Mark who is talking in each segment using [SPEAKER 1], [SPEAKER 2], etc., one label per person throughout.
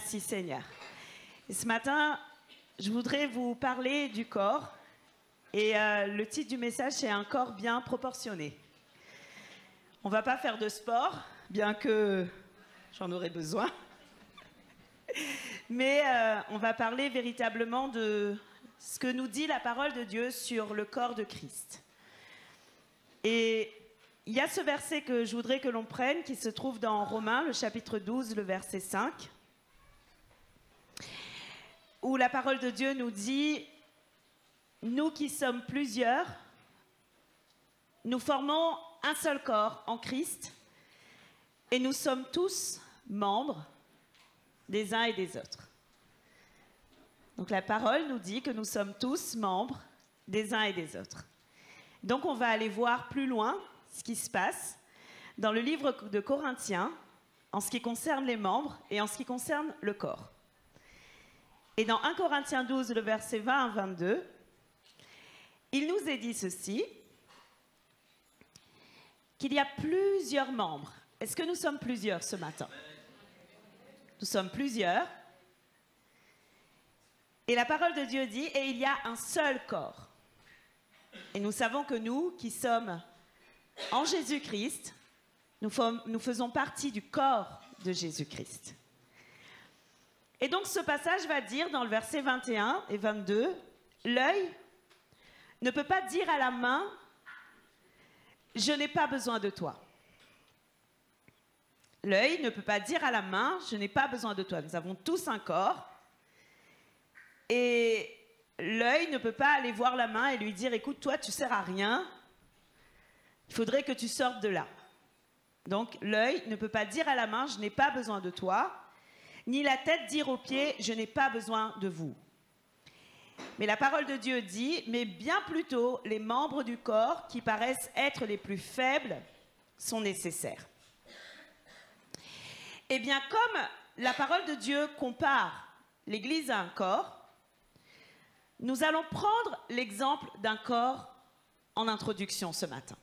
[SPEAKER 1] Merci Seigneur. Et ce matin, je voudrais vous parler du corps. Et le titre du message, c'est un corps bien proportionné. On ne va pas faire de sport, bien que j'en aurais besoin. Mais on va parler véritablement de ce que nous dit la parole de Dieu sur le corps de Christ. Et il y a ce verset que je voudrais que l'on prenne, qui se trouve dans Romains, le chapitre 12, le verset 5, où la parole de Dieu nous dit « Nous qui sommes plusieurs, nous formons un seul corps en Christ, et nous sommes tous membres des uns et des autres. » Donc la parole nous dit que nous sommes tous membres des uns et des autres. Donc on va aller voir plus loin ce qui se passe dans le livre de Corinthiens en ce qui concerne les membres et en ce qui concerne le corps. Et dans 1 Corinthiens 12, le verset 20 à 22, il nous est dit ceci, qu'il y a plusieurs membres. Est-ce que nous sommes plusieurs ce matin? Nous sommes plusieurs. Et la parole de Dieu dit, et il y a un seul corps. Et nous savons que nous, qui sommes en Jésus-Christ, nous faisons partie du corps de Jésus-Christ. Et donc ce passage va dire, dans le verset 21 et 22, l'œil ne peut pas dire à la main, je n'ai pas besoin de toi. L'œil ne peut pas dire à la main, je n'ai pas besoin de toi. Nous avons tous un corps. Et l'œil ne peut pas aller voir la main et lui dire, écoute, toi, tu ne sers à rien. Il faudrait que tu sortes de là. Donc, l'œil ne peut pas dire à la main, je n'ai pas besoin de toi. Ni la tête dire aux pieds, je n'ai pas besoin de vous. Mais la parole de Dieu dit, mais bien plutôt, les membres du corps qui paraissent être les plus faibles sont nécessaires. Eh bien, comme la parole de Dieu compare l'Église à un corps, nous allons prendre l'exemple d'un corps en introduction ce matin.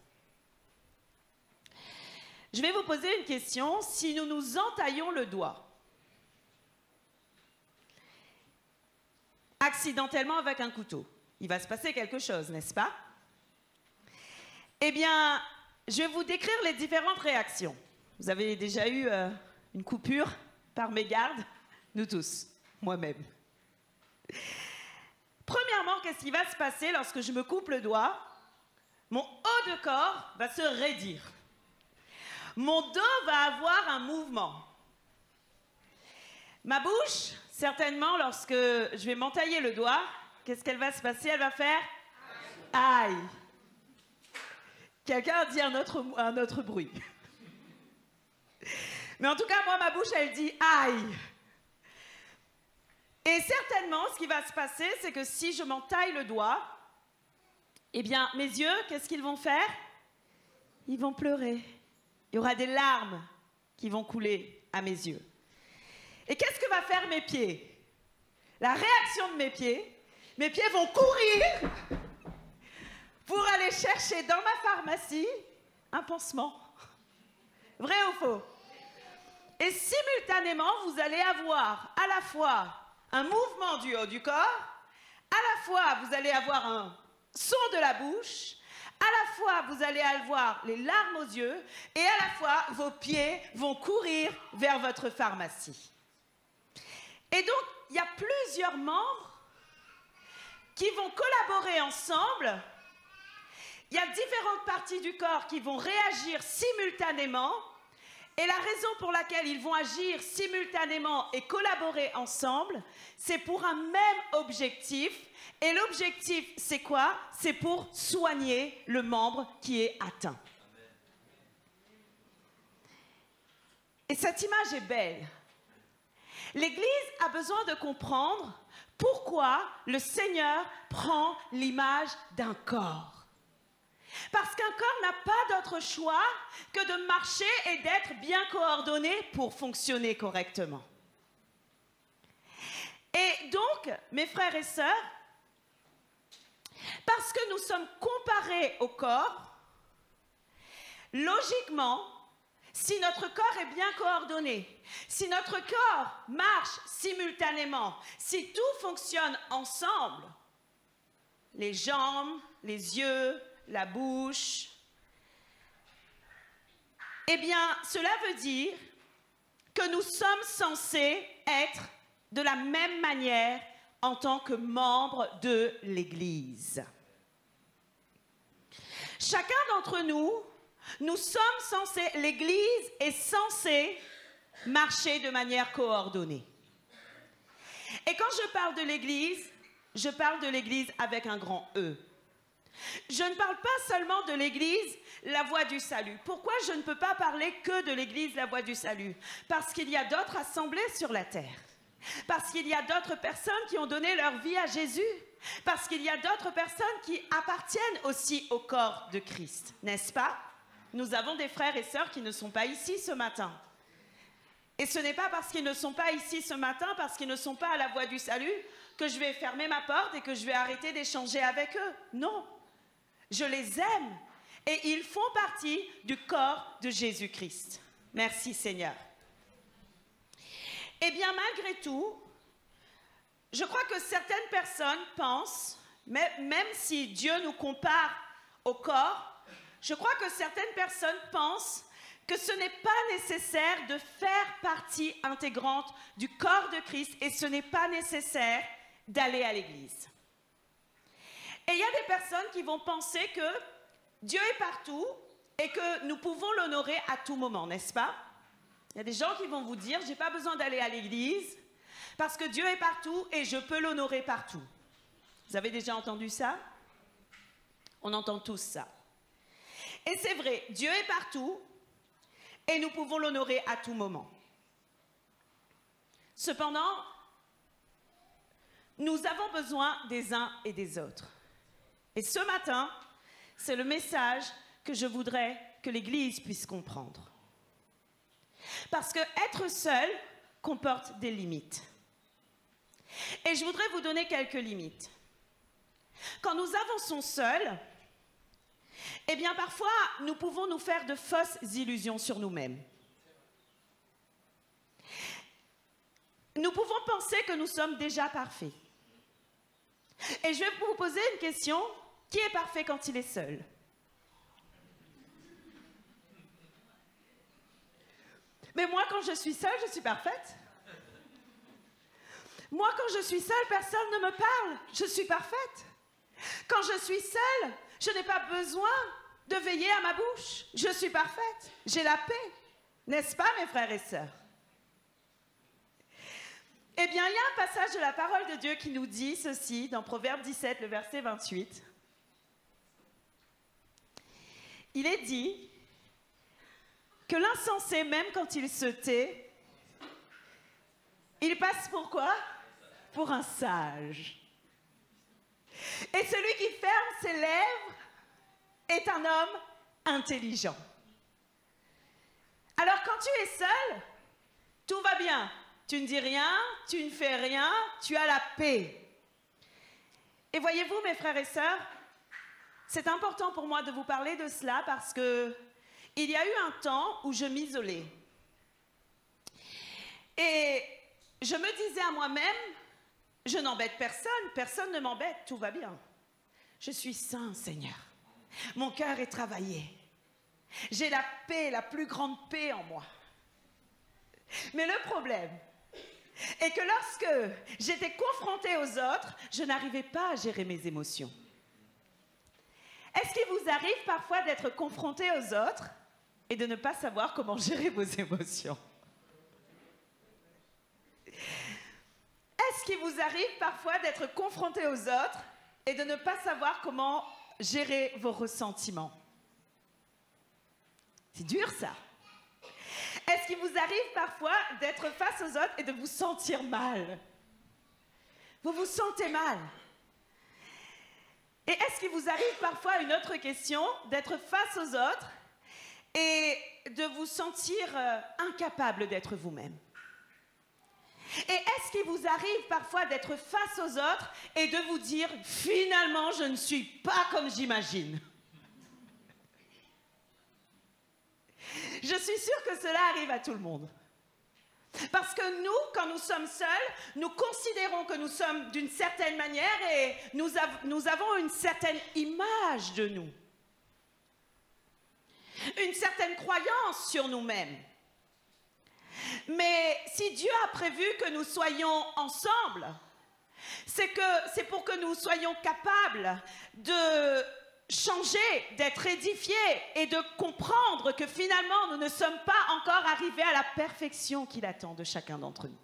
[SPEAKER 1] Je vais vous poser une question. Si nous nous entaillons le doigt, accidentellement avec un couteau, il va se passer quelque chose, n'est-ce pas? Eh bien, je vais vous décrire les différentes réactions. Vous avez déjà eu une coupure par mégarde? Nous tous, moi-même. Premièrement, qu'est-ce qui va se passer lorsque je me coupe le doigt? Mon haut de corps va se raidir. Mon dos va avoir un mouvement. Ma bouche, certainement, lorsque je vais m'entailler le doigt, qu'est-ce qu'elle va se passer? Elle va faire aïe. Quelqu'un a dit un autre bruit. Mais en tout cas, moi, ma bouche, elle dit aïe. Et certainement, ce qui va se passer, c'est que si je m'entaille le doigt, eh bien, mes yeux, qu'est-ce qu'ils vont faire? Ils vont pleurer. Il y aura des larmes qui vont couler à mes yeux. Et qu'est-ce que va faire mes pieds? La réaction de mes pieds vont courir pour aller chercher dans ma pharmacie un pansement. Vrai ou faux? Et simultanément, vous allez avoir à la fois un mouvement du haut du corps, à la fois vous allez avoir un son de la bouche, à la fois vous allez avoir les larmes aux yeux, et à la fois vos pieds vont courir vers votre pharmacie. Et donc, il y a plusieurs membres qui vont collaborer ensemble. Il y a différentes parties du corps qui vont réagir simultanément. Et la raison pour laquelle ils vont agir simultanément et collaborer ensemble, c'est pour un même objectif. Et l'objectif, c'est quoi? C'est pour soigner le membre qui est atteint. Et cette image est belle. L'Église a besoin de comprendre pourquoi le Seigneur prend l'image d'un corps. Parce qu'un corps n'a pas d'autre choix que de marcher et d'être bien coordonné pour fonctionner correctement. Et donc, mes frères et sœurs, parce que nous sommes comparés au corps, logiquement, si notre corps est bien coordonné, si notre corps marche simultanément, si tout fonctionne ensemble, les jambes, les yeux, la bouche, eh bien, cela veut dire que nous sommes censés être de la même manière en tant que membres de l'Église. Chacun d'entre nous, nous sommes censés, l'Église est censée marcher de manière coordonnée. Et quand je parle de l'Église avec un grand E. Je ne parle pas seulement de l'Église, la voie du salut. Pourquoi je ne peux pas parler que de l'Église, la voie du salut? Parce qu'il y a d'autres assemblées sur la terre. Parce qu'il y a d'autres personnes qui ont donné leur vie à Jésus. Parce qu'il y a d'autres personnes qui appartiennent aussi au corps de Christ, n'est-ce pas? Nous avons des frères et sœurs qui ne sont pas ici ce matin. Et ce n'est pas parce qu'ils ne sont pas ici ce matin, parce qu'ils ne sont pas à la voie du salut, que je vais fermer ma porte et que je vais arrêter d'échanger avec eux. Non, je les aime et ils font partie du corps de Jésus-Christ. Merci Seigneur. Eh bien, malgré tout, je crois que certaines personnes pensent, même si Dieu nous compare au corps, je crois que certaines personnes pensent que ce n'est pas nécessaire de faire partie intégrante du corps de Christ et ce n'est pas nécessaire d'aller à l'église. Et il y a des personnes qui vont penser que Dieu est partout et que nous pouvons l'honorer à tout moment, n'est-ce pas? Il y a des gens qui vont vous dire, j'ai pas besoin d'aller à l'église parce que Dieu est partout et je peux l'honorer partout. Vous avez déjà entendu ça? On entend tous ça. Et c'est vrai, Dieu est partout et nous pouvons l'honorer à tout moment. Cependant, nous avons besoin des uns et des autres. Et ce matin, c'est le message que je voudrais que l'Église puisse comprendre. Parce que être seul comporte des limites. Et je voudrais vous donner quelques limites. Quand nous avançons seuls, eh bien parfois, nous pouvons nous faire de fausses illusions sur nous-mêmes. Nous pouvons penser que nous sommes déjà parfaits. Et je vais vous poser une question. Qui est parfait quand il est seul? Mais moi, quand je suis seule, je suis parfaite. Moi, quand je suis seule, personne ne me parle. Je suis parfaite. Quand je suis seule, je n'ai pas besoin de veiller à ma bouche. Je suis parfaite. J'ai la paix. N'est-ce pas, mes frères et sœurs? Eh bien, il y a un passage de la parole de Dieu qui nous dit ceci, dans Proverbe 17, le verset 28. Il est dit que l'insensé, même quand il se tait, il passe pour quoi? Pour un sage. Et celui qui ferme ses lèvres est un homme intelligent. Alors quand tu es seul, tout va bien. Tu ne dis rien, tu ne fais rien, tu as la paix. Et voyez-vous, mes frères et sœurs, c'est important pour moi de vous parler de cela parce que il y a eu un temps où je m'isolais. Et je me disais à moi-même, je n'embête personne, personne ne m'embête, tout va bien. Je suis saint, Seigneur. Mon cœur est travaillé. J'ai la paix, la plus grande paix en moi. Mais le problème est que lorsque j'étais confrontée aux autres, je n'arrivais pas à gérer mes émotions. Est-ce qu'il vous arrive parfois d'être confronté aux autres et de ne pas savoir comment gérer vos émotions? Est-ce qu'il vous arrive parfois d'être confronté aux autres et de ne pas savoir comment gérer vos ressentiments? C'est dur ça. Est-ce qu'il vous arrive parfois d'être face aux autres et de vous sentir mal? Vous vous sentez mal. Et est-ce qu'il vous arrive parfois, une autre question, d'être face aux autres et de vous sentir incapable d'être vous-même? Et est-ce qu'il vous arrive parfois d'être face aux autres et de vous dire « Finalement, je ne suis pas comme j'imagine ». Je suis sûre que cela arrive à tout le monde. Parce que nous, quand nous sommes seuls, nous considérons que nous sommes d'une certaine manière et nous avons une certaine image de nous. Une certaine croyance sur nous-mêmes. Mais si Dieu a prévu que nous soyons ensemble, c'est pour que nous soyons capables de changer, d'être édifiés et de comprendre que finalement nous ne sommes pas encore arrivés à la perfection qu'il attend de chacun d'entre nous.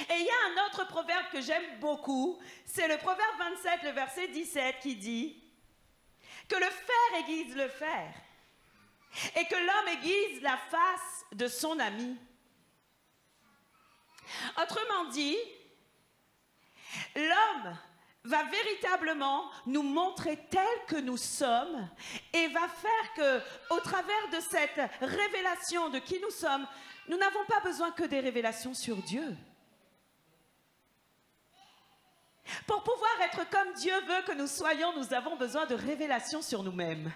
[SPEAKER 1] Et il y a un autre proverbe que j'aime beaucoup, c'est le proverbe 27, le verset 17 qui dit que le fer aiguise le fer et que l'homme aiguise la face de son ami. Autrement dit, l'homme va véritablement nous montrer tels que nous sommes et va faire que, au travers de cette révélation de qui nous sommes, nous n'avons pas besoin que des révélations sur Dieu. Pour pouvoir être comme Dieu veut que nous soyons, nous avons besoin de révélations sur nous-mêmes.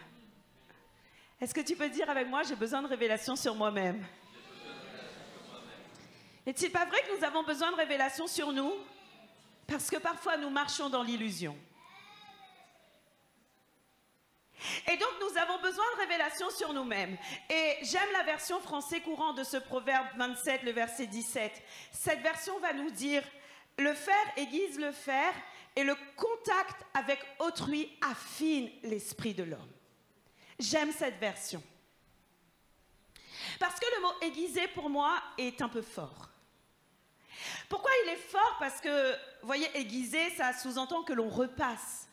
[SPEAKER 1] Est-ce que tu peux dire avec moi, j'ai besoin de révélations sur moi-même? N'est-il pas vrai que nous avons besoin de révélations sur nous? Parce que parfois nous marchons dans l'illusion. Et donc nous avons besoin de révélations sur nous-mêmes. Et j'aime la version français courant de ce proverbe 27, le verset 17. Cette version va nous dire: le fer aiguise le fer et le contact avec autrui affine l'esprit de l'homme. J'aime cette version. Parce que le mot aiguiser pour moi est un peu fort. Pourquoi il est fort? Parce que, vous voyez, aiguiser, ça sous-entend que l'on repasse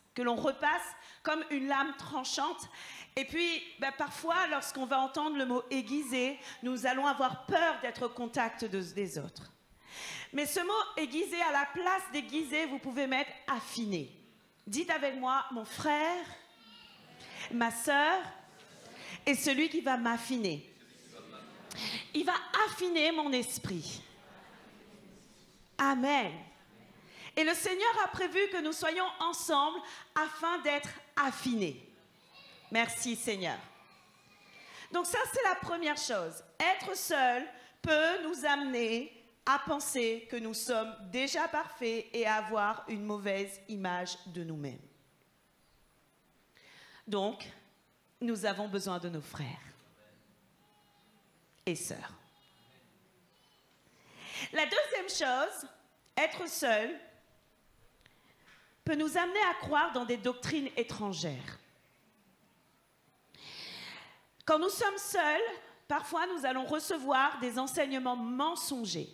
[SPEAKER 1] comme une lame tranchante. Et puis, parfois, lorsqu'on va entendre le mot aiguiser, nous allons avoir peur d'être au contact des autres. Mais ce mot aiguiser, à la place d'aiguiser, vous pouvez mettre affiner. Dites avec moi, mon frère, ma sœur, est celui qui va m'affiner. Il va affiner mon esprit. Amen. Et le Seigneur a prévu que nous soyons ensemble afin d'être affinés. Merci Seigneur. Donc ça, c'est la première chose. Être seul peut nous amener à penser que nous sommes déjà parfaits et à avoir une mauvaise image de nous-mêmes. Donc, nous avons besoin de nos frères et sœurs. La deuxième chose, être seul, peut nous amener à croire dans des doctrines étrangères. Quand nous sommes seuls, parfois nous allons recevoir des enseignements mensongers.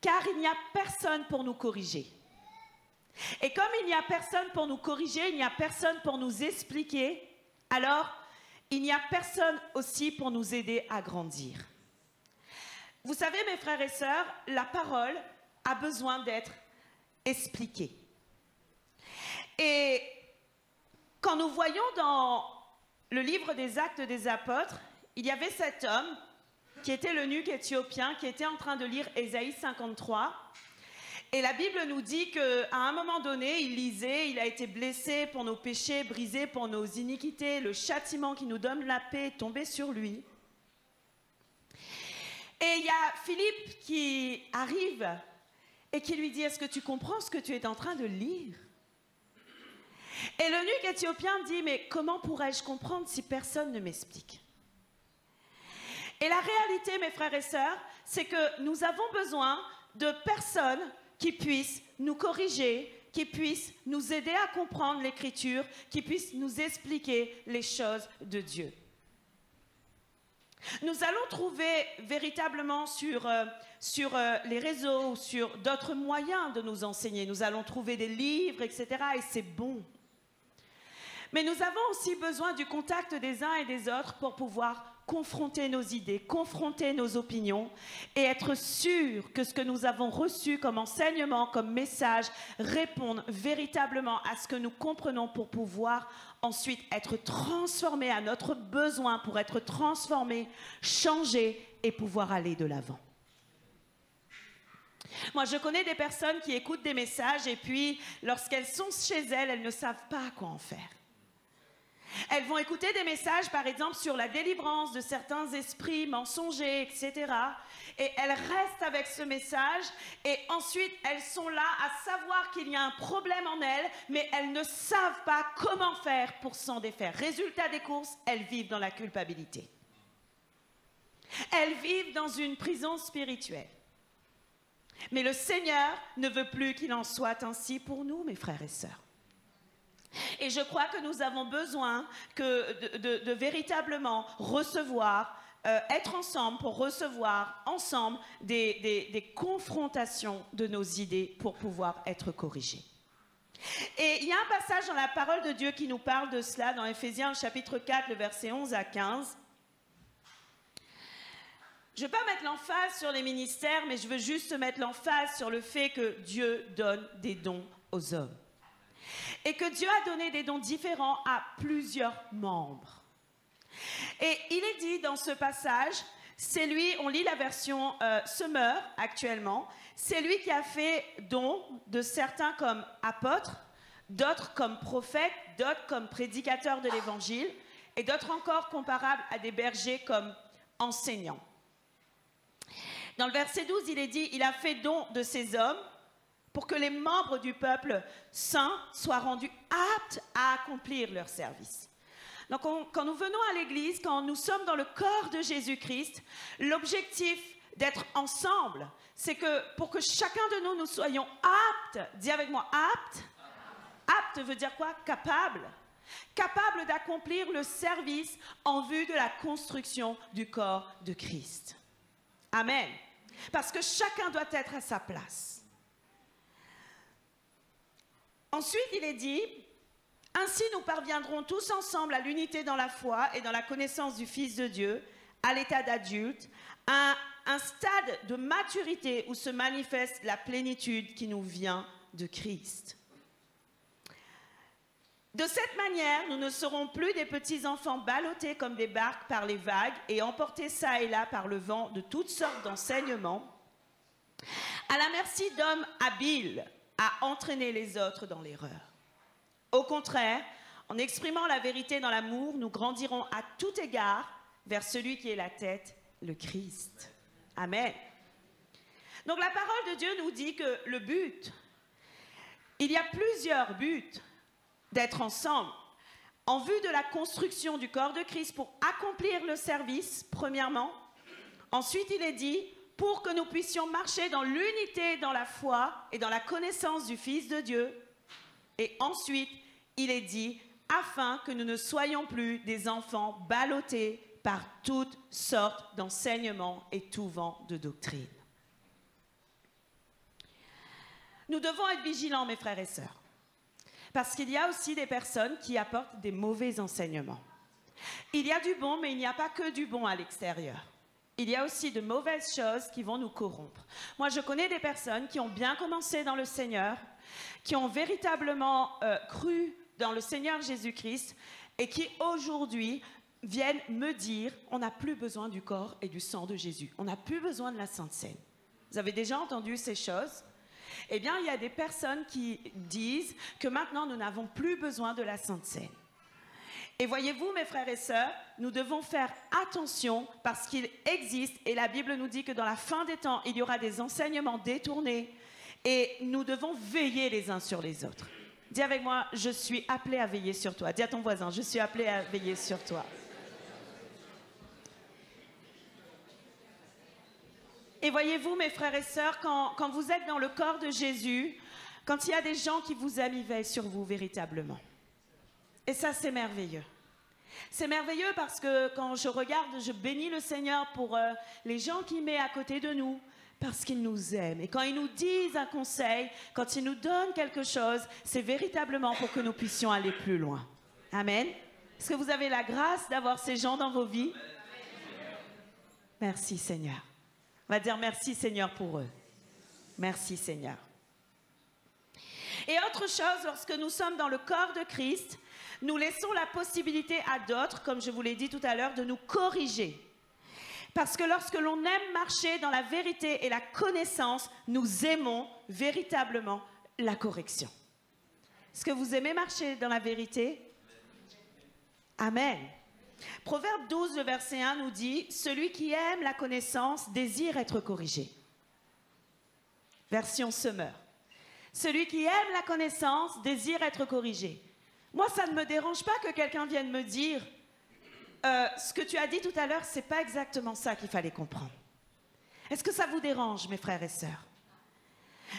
[SPEAKER 1] Car il n'y a personne pour nous corriger. Et comme il n'y a personne pour nous corriger, il n'y a personne pour nous expliquer, alors il n'y a personne aussi pour nous aider à grandir. Vous savez, mes frères et sœurs, la parole a besoin d'être expliquée. Et quand nous voyons dans le livre des Actes des Apôtres, il y avait cet homme qui était l'eunuque éthiopien, qui était en train de lire Ésaïe 53. Et la Bible nous dit qu'à un moment donné, il lisait, il a été blessé pour nos péchés, brisé pour nos iniquités, le châtiment qui nous donne la paix est tombé sur lui. Et il y a Philippe qui arrive et qui lui dit: est-ce que tu comprends ce que tu es en train de lire? Et l'eunuque éthiopien dit: mais comment pourrais-je comprendre si personne ne m'explique? Et la réalité, mes frères et sœurs, c'est que nous avons besoin de personnes qui puissent nous corriger, qui puissent nous aider à comprendre l'Écriture, qui puissent nous expliquer les choses de Dieu. Nous allons trouver véritablement sur les réseaux ou sur d'autres moyens de nous enseigner. Nous allons trouver des livres, etc. Et c'est bon. Mais nous avons aussi besoin du contact des uns et des autres pour pouvoir confronter nos idées, confronter nos opinions et être sûr que ce que nous avons reçu comme enseignement, comme message, réponde véritablement à ce que nous comprenons pour pouvoir ensuite être transformés à notre besoin, pour être transformés, changés et pouvoir aller de l'avant. Moi, je connais des personnes qui écoutent des messages et puis, lorsqu'elles sont chez elles, elles ne savent pas quoi en faire. Elles vont écouter des messages, par exemple, sur la délivrance de certains esprits mensongers, etc. Et elles restent avec ce message et ensuite elles sont là à savoir qu'il y a un problème en elles, mais elles ne savent pas comment faire pour s'en défaire. Résultat des courses, elles vivent dans la culpabilité. Elles vivent dans une prison spirituelle. Mais le Seigneur ne veut plus qu'il en soit ainsi pour nous, mes frères et sœurs. Et je crois que nous avons besoin de véritablement recevoir, être ensemble pour recevoir ensemble des confrontations de nos idées pour pouvoir être corrigés. Et il y a un passage dans la parole de Dieu qui nous parle de cela, dans Éphésiens chapitre 4, le verset 11 à 15. Je ne vais pas mettre l'emphase sur les ministères, mais je veux juste mettre l'emphase sur le fait que Dieu donne des dons aux hommes. Et que Dieu a donné des dons différents à plusieurs membres. Et il est dit dans ce passage, c'est lui, on lit la version Semeur actuellement, c'est lui qui a fait don de certains comme apôtres, d'autres comme prophètes, d'autres comme prédicateurs de l'évangile, et d'autres encore comparables à des bergers comme enseignants. Dans le verset 12, il est dit, il a fait don de ces hommes pour que les membres du peuple saint soient rendus aptes à accomplir leur service. Donc quand nous venons à l'église, quand nous sommes dans le corps de Jésus-Christ, l'objectif d'être ensemble, c'est que pour que chacun de nous, nous soyons aptes, dis avec moi, aptes. Apte veut dire quoi? Capable. Capable d'accomplir le service en vue de la construction du corps de Christ. Amen. Parce que chacun doit être à sa place. Ensuite, il est dit, ainsi nous parviendrons tous ensemble à l'unité dans la foi et dans la connaissance du Fils de Dieu, à l'état d'adulte, à un stade de maturité où se manifeste la plénitude qui nous vient de Christ. De cette manière, nous ne serons plus des petits enfants ballottés comme des barques par les vagues et emportés çà et là par le vent de toutes sortes d'enseignements, à la merci d'hommes habiles à entraîner les autres dans l'erreur. Au contraire, en exprimant la vérité dans l'amour, nous grandirons à tout égard vers celui qui est la tête, le Christ. Amen. Donc la parole de Dieu nous dit que le but, il y a plusieurs buts d'être ensemble en vue de la construction du corps de Christ pour accomplir le service, premièrement. Ensuite, il est dit, pour que nous puissions marcher dans l'unité, dans la foi et dans la connaissance du Fils de Dieu. Et ensuite, il est dit, afin que nous ne soyons plus des enfants ballottés par toutes sortes d'enseignements et tout vent de doctrine. Nous devons être vigilants, mes frères et sœurs, parce qu'il y a aussi des personnes qui apportent des mauvais enseignements. Il y a du bon, mais il n'y a pas que du bon à l'extérieur. Il y a aussi de mauvaises choses qui vont nous corrompre. Moi, je connais des personnes qui ont bien commencé dans le Seigneur, qui ont véritablement cru dans le Seigneur Jésus-Christ et qui aujourd'hui viennent me dire on n'a plus besoin du corps et du sang de Jésus. On n'a plus besoin de la Sainte Seine. Vous avez déjà entendu ces choses? Eh bien, il y a des personnes qui disent que maintenant, nous n'avons plus besoin de la Sainte Seine. Et voyez-vous, mes frères et sœurs, nous devons faire attention parce qu'il existe, et la Bible nous dit que dans la fin des temps, il y aura des enseignements détournés et nous devons veiller les uns sur les autres. Dis avec moi, je suis appelé à veiller sur toi. Dis à ton voisin, je suis appelé à veiller sur toi. Et voyez-vous, mes frères et sœurs, quand vous êtes dans le corps de Jésus, quand il y a des gens qui vous aiment, ils veillent sur vous véritablement. Et ça, c'est merveilleux. C'est merveilleux parce que quand je regarde, je bénis le Seigneur pour les gens qu'il met à côté de nous, parce qu'ils nous aiment. Et quand ils nous disent un conseil, quand ils nous donnent quelque chose, c'est véritablement pour que nous puissions aller plus loin. Amen. Est-ce que vous avez la grâce d'avoir ces gens dans vos vies? Merci Seigneur. On va dire merci Seigneur pour eux. Merci Seigneur. Et autre chose, lorsque nous sommes dans le corps de Christ, nous laissons la possibilité à d'autres, comme je vous l'ai dit tout à l'heure, de nous corriger. Parce que lorsque l'on aime marcher dans la vérité et la connaissance, nous aimons véritablement la correction. Est-ce que vous aimez marcher dans la vérité? Amen. Proverbe 12, le verset 1 nous dit « Celui qui aime la connaissance désire être corrigé ». Version Semeur. Celui qui aime la connaissance désire être corrigé. Moi, ça ne me dérange pas que quelqu'un vienne me dire ce que tu as dit tout à l'heure, ce n'est pas exactement ça qu'il fallait comprendre. Est-ce que ça vous dérange, mes frères et sœurs?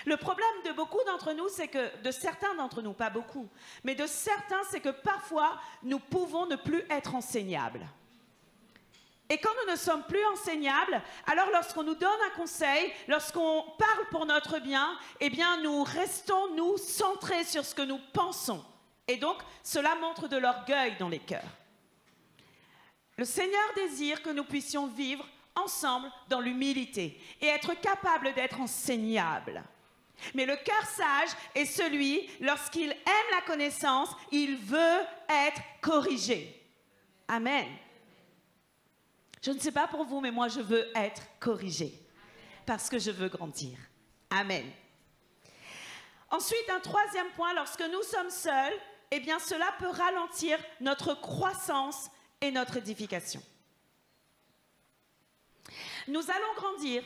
[SPEAKER 1] Le problème de beaucoup d'entre nous, c'est que, de certains d'entre nous, pas beaucoup, mais de certains, c'est que parfois, nous pouvons ne plus être enseignables. Et quand nous ne sommes plus enseignables, alors lorsqu'on nous donne un conseil, lorsqu'on parle pour notre bien, eh bien, nous restons, nous, centrés sur ce que nous pensons. Et donc, cela montre de l'orgueil dans les cœurs. Le Seigneur désire que nous puissions vivre ensemble dans l'humilité et être capables d'être enseignables. Mais le cœur sage est celui, lorsqu'il aime la connaissance, il veut être corrigé. Amen. Je ne sais pas pour vous, mais moi je veux être corrigé parce que je veux grandir. Amen. Ensuite, un troisième point, lorsque nous sommes seuls, eh bien cela peut ralentir notre croissance et notre édification. Nous allons grandir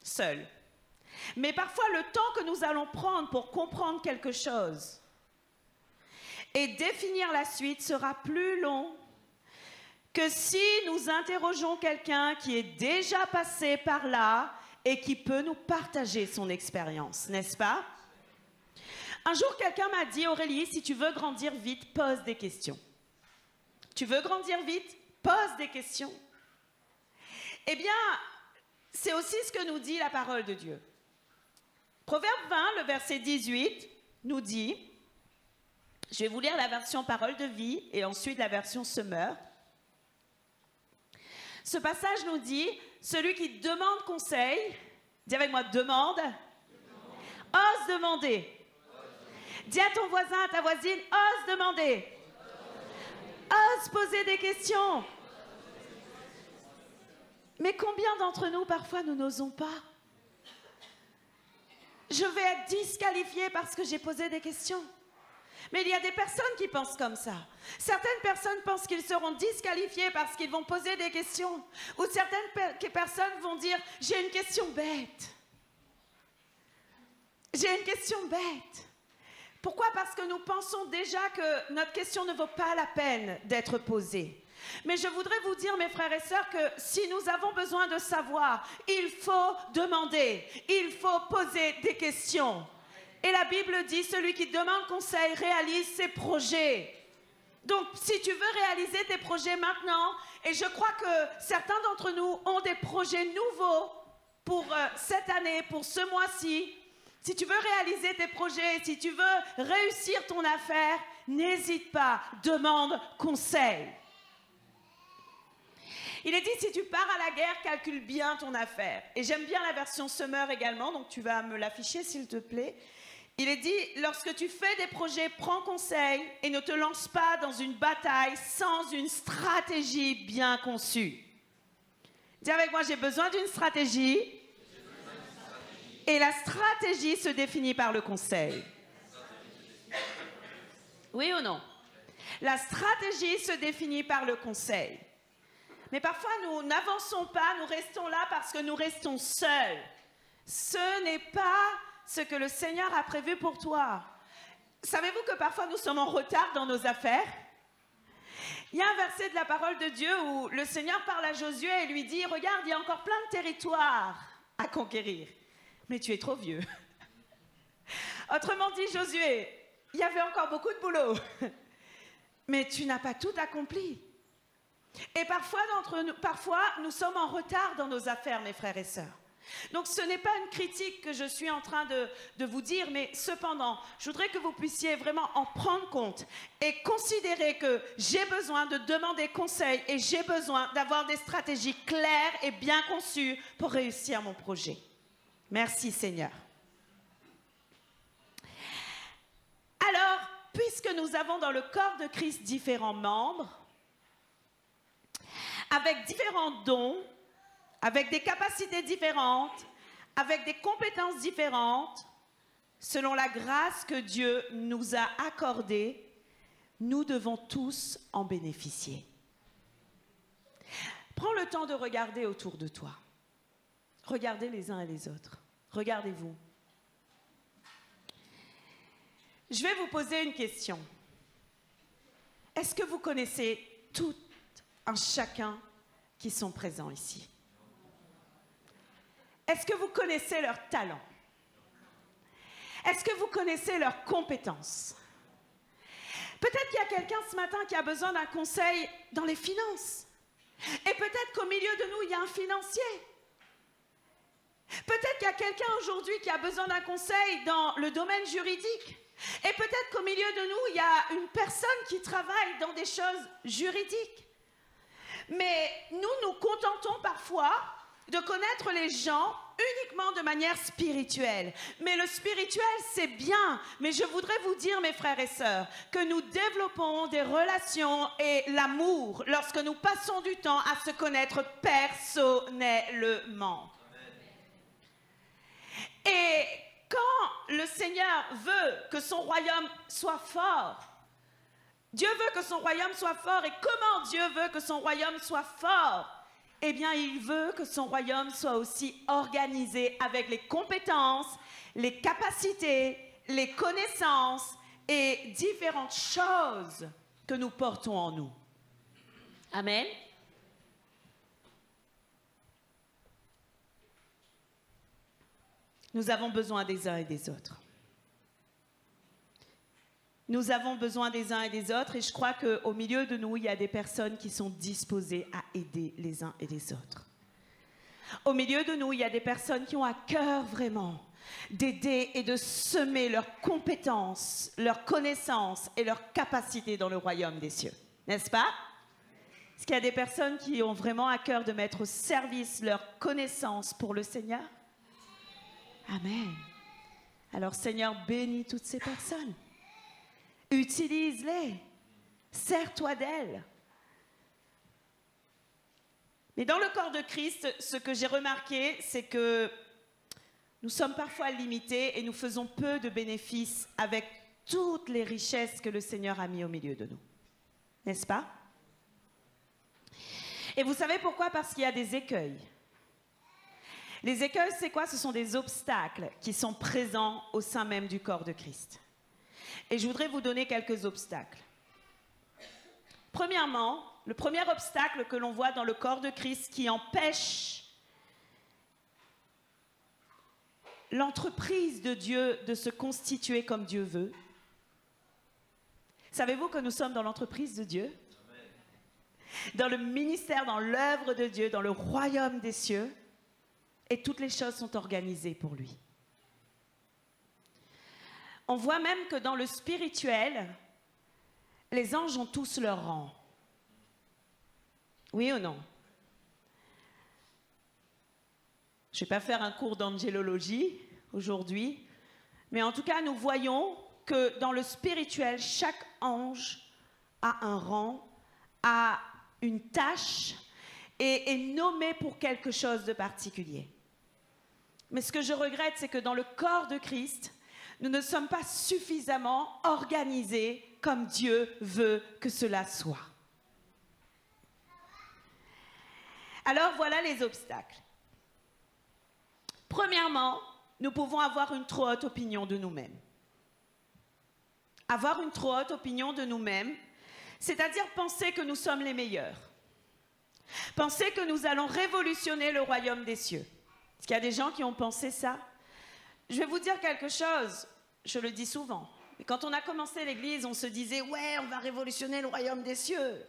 [SPEAKER 1] seuls. Mais parfois, le temps que nous allons prendre pour comprendre quelque chose et définir la suite sera plus long que si nous interrogeons quelqu'un qui est déjà passé par là et qui peut nous partager son expérience, n'est-ce pas? Un jour, quelqu'un m'a dit, Aurélie, si tu veux grandir vite, pose des questions. Tu veux grandir vite? Pose des questions. Eh bien, c'est aussi ce que nous dit la parole de Dieu. Proverbe 20, le verset 18, nous dit, je vais vous lire la version parole de vie et ensuite la version semeur. Ce passage nous dit, celui qui demande conseil, dis avec moi, demande, ose demander. Dis à ton voisin, à ta voisine, ose demander. Ose poser des questions. Mais combien d'entre nous, parfois, nous n'osons pas? Je vais être disqualifiée parce que j'ai posé des questions. Mais il y a des personnes qui pensent comme ça. Certaines personnes pensent qu'ils seront disqualifiés parce qu'ils vont poser des questions. Ou certaines personnes vont dire, j'ai une question bête. J'ai une question bête. Pourquoi? Parce que nous pensons déjà que notre question ne vaut pas la peine d'être posée. Mais je voudrais vous dire, mes frères et sœurs, que si nous avons besoin de savoir, il faut demander, il faut poser des questions. Et la Bible dit, celui qui demande conseil réalise ses projets. Donc, si tu veux réaliser tes projets maintenant, et je crois que certains d'entre nous ont des projets nouveaux pour cette année, pour ce mois-ci, si tu veux réaliser tes projets, si tu veux réussir ton affaire, n'hésite pas, demande conseil. Il est dit, si tu pars à la guerre, calcule bien ton affaire. Et j'aime bien la version Semeur également, donc tu vas me l'afficher s'il te plaît. Il est dit, lorsque tu fais des projets, prends conseil et ne te lance pas dans une bataille sans une stratégie bien conçue. Dis avec moi, j'ai besoin d'une stratégie. Et la stratégie se définit par le conseil. Oui ou non? La stratégie se définit par le conseil. Mais parfois, nous n'avançons pas, nous restons là parce que nous restons seuls. Ce n'est pas ce que le Seigneur a prévu pour toi. Savez-vous que parfois, nous sommes en retard dans nos affaires? Il y a un verset de la parole de Dieu où le Seigneur parle à Josué et lui dit, regarde, il y a encore plein de territoires à conquérir. Mais tu es trop vieux. Autrement dit, Josué, il y avait encore beaucoup de boulot. Mais tu n'as pas tout accompli. Et parfois, nous sommes en retard dans nos affaires, mes frères et sœurs. Donc, ce n'est pas une critique que je suis en train de vous dire, mais cependant, je voudrais que vous puissiez vraiment en prendre compte et considérer que j'ai besoin de demander conseil et j'ai besoin d'avoir des stratégies claires et bien conçues pour réussir mon projet. Merci, Seigneur. Alors, puisque nous avons dans le corps de Christ différents membres, avec différents dons, avec des capacités différentes, avec des compétences différentes, selon la grâce que Dieu nous a accordée, nous devons tous en bénéficier. Prends le temps de regarder autour de toi. Regardez les uns et les autres. Regardez-vous. Je vais vous poser une question. Est-ce que vous connaissez tout un chacun qui sont présents ici? Est-ce que vous connaissez leurs talents? Est-ce que vous connaissez leurs compétences? Peut-être qu'il y a quelqu'un ce matin qui a besoin d'un conseil dans les finances. Et peut-être qu'au milieu de nous, il y a un financier. Peut-être qu'il y a quelqu'un aujourd'hui qui a besoin d'un conseil dans le domaine juridique. Et peut-être qu'au milieu de nous, il y a une personne qui travaille dans des choses juridiques. Mais nous nous contentons parfois de connaître les gens uniquement de manière spirituelle. Mais le spirituel, c'est bien. Mais je voudrais vous dire, mes frères et sœurs, que nous développons des relations et l'amour lorsque nous passons du temps à se connaître personnellement. Et quand le Seigneur veut que son royaume soit fort, Dieu veut que son royaume soit fort. Et comment Dieu veut que son royaume soit fort? Eh bien, il veut que son royaume soit aussi organisé avec les compétences, les capacités, les connaissances et différentes choses que nous portons en nous. Amen. Nous avons besoin des uns et des autres. Nous avons besoin des uns et des autres et je crois qu'au milieu de nous, il y a des personnes qui sont disposées à aider les uns et les autres. Au milieu de nous, il y a des personnes qui ont à cœur vraiment d'aider et de semer leurs compétences, leurs connaissances et leurs capacités dans le royaume des cieux. N'est-ce pas? Est-ce qu'il y a des personnes qui ont vraiment à cœur de mettre au service leurs connaissances pour le Seigneur? Amen. Alors Seigneur, bénis toutes ces personnes. Utilise-les. Sers-toi d'elles. Mais dans le corps de Christ, ce que j'ai remarqué, c'est que nous sommes parfois limités et nous faisons peu de bénéfices avec toutes les richesses que le Seigneur a mis au milieu de nous. N'est-ce pas? Et vous savez pourquoi? Parce qu'il y a des écueils. Les écueils, c'est quoi? Ce sont des obstacles qui sont présents au sein même du corps de Christ. Et je voudrais vous donner quelques obstacles. Premièrement, le premier obstacle que l'on voit dans le corps de Christ qui empêche l'entreprise de Dieu de se constituer comme Dieu veut. Savez-vous que nous sommes dans l'entreprise de Dieu? Dans le ministère, dans l'œuvre de Dieu, dans le royaume des cieux. Et toutes les choses sont organisées pour lui. On voit même que dans le spirituel, les anges ont tous leur rang. Oui ou non? Je ne vais pas faire un cours d'angélologie aujourd'hui, mais en tout cas, nous voyons que dans le spirituel, chaque ange a un rang, a une tâche et est nommé pour quelque chose de particulier. Mais ce que je regrette, c'est que dans le corps de Christ, nous ne sommes pas suffisamment organisés comme Dieu veut que cela soit. Alors voilà les obstacles. Premièrement, nous pouvons avoir une trop haute opinion de nous-mêmes. Avoir une trop haute opinion de nous-mêmes, c'est-à-dire penser que nous sommes les meilleurs. Penser que nous allons révolutionner le royaume des cieux. Est-ce qu'il y a des gens qui ont pensé ça? Je vais vous dire quelque chose, je le dis souvent. Et quand on a commencé l'église, on se disait « Ouais, on va révolutionner le royaume des cieux ».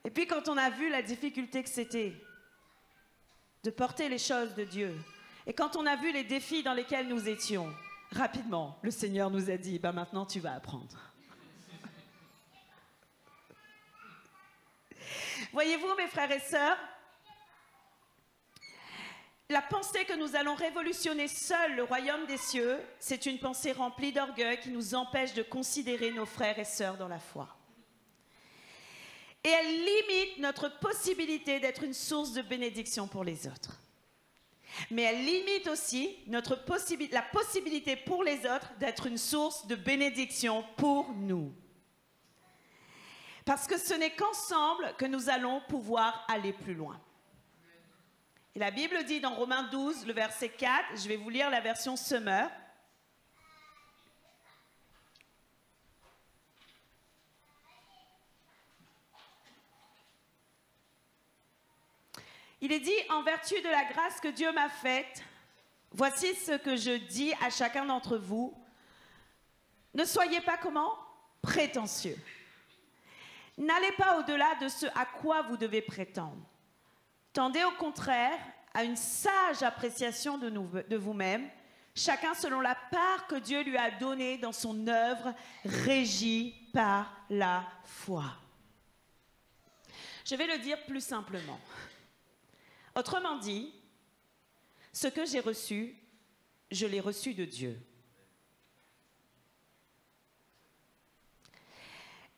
[SPEAKER 1] Et puis quand on a vu la difficulté que c'était de porter les choses de Dieu, et quand on a vu les défis dans lesquels nous étions, rapidement, le Seigneur nous a dit « Ben maintenant, tu vas apprendre ». Voyez-vous, mes frères et sœurs, la pensée que nous allons révolutionner seul le royaume des cieux, c'est une pensée remplie d'orgueil qui nous empêche de considérer nos frères et sœurs dans la foi. Et elle limite notre possibilité d'être une source de bénédiction pour les autres. Mais elle limite aussi la possibilité pour les autres d'être une source de bénédiction pour nous. Parce que ce n'est qu'ensemble que nous allons pouvoir aller plus loin. Et la Bible dit dans Romains 12, le verset 4, je vais vous lire la version Semeur. Il est dit, en vertu de la grâce que Dieu m'a faite, voici ce que je dis à chacun d'entre vous. Ne soyez pas comment? Prétentieux. N'allez pas au-delà de ce à quoi vous devez prétendre. Tendez au contraire à une sage appréciation de vous-même, chacun selon la part que Dieu lui a donnée dans son œuvre, régie par la foi. Je vais le dire plus simplement. Autrement dit, ce que j'ai reçu, je l'ai reçu de Dieu.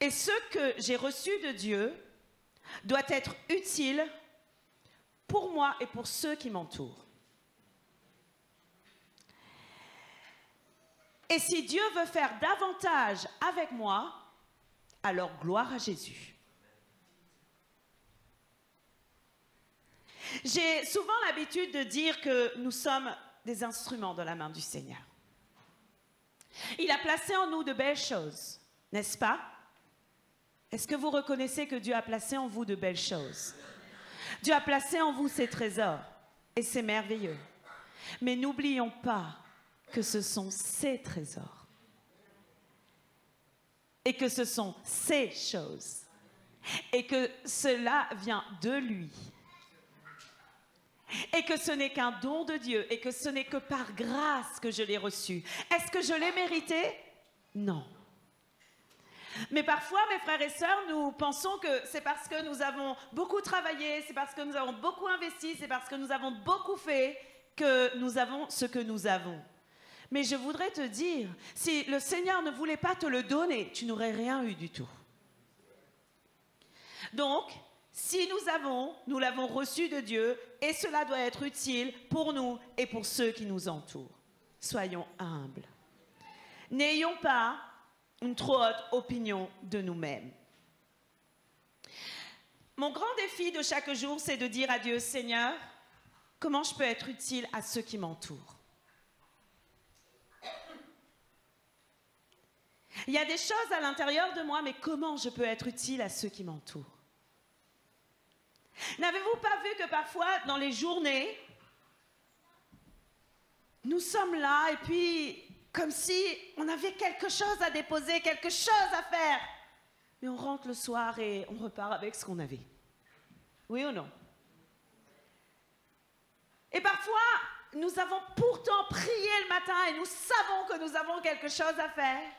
[SPEAKER 1] Et ce que j'ai reçu de Dieu doit être utile pour moi et pour ceux qui m'entourent. Et si Dieu veut faire davantage avec moi, alors gloire à Jésus. J'ai souvent l'habitude de dire que nous sommes des instruments dans la main du Seigneur. Il a placé en nous de belles choses, n'est-ce pas? Est-ce que vous reconnaissez que Dieu a placé en vous de belles choses? Dieu a placé en vous ses trésors, et c'est merveilleux. Mais n'oublions pas que ce sont ses trésors, et que ce sont ses choses, et que cela vient de lui, et que ce n'est qu'un don de Dieu, et que ce n'est que par grâce que je l'ai reçu. Est-ce que je l'ai mérité? Non. Mais parfois, mes frères et sœurs, nous pensons que c'est parce que nous avons beaucoup travaillé, c'est parce que nous avons beaucoup investi, c'est parce que nous avons beaucoup fait que nous avons ce que nous avons. Mais je voudrais te dire, si le Seigneur ne voulait pas te le donner, tu n'aurais rien eu du tout. Donc, si nous l'avons reçu de Dieu, et cela doit être utile pour nous et pour ceux qui nous entourent. Soyons humbles. N'ayons pas une trop haute opinion de nous-mêmes. Mon grand défi de chaque jour, c'est de dire à Dieu, Seigneur, comment je peux être utile à ceux qui m'entourent? Il y a des choses à l'intérieur de moi, mais comment je peux être utile à ceux qui m'entourent? N'avez-vous pas vu que parfois, dans les journées, nous sommes là et puis comme si on avait quelque chose à déposer, quelque chose à faire. Mais on rentre le soir et on repart avec ce qu'on avait. Oui ou non? Et parfois, nous avons pourtant prié le matin et nous savons que nous avons quelque chose à faire,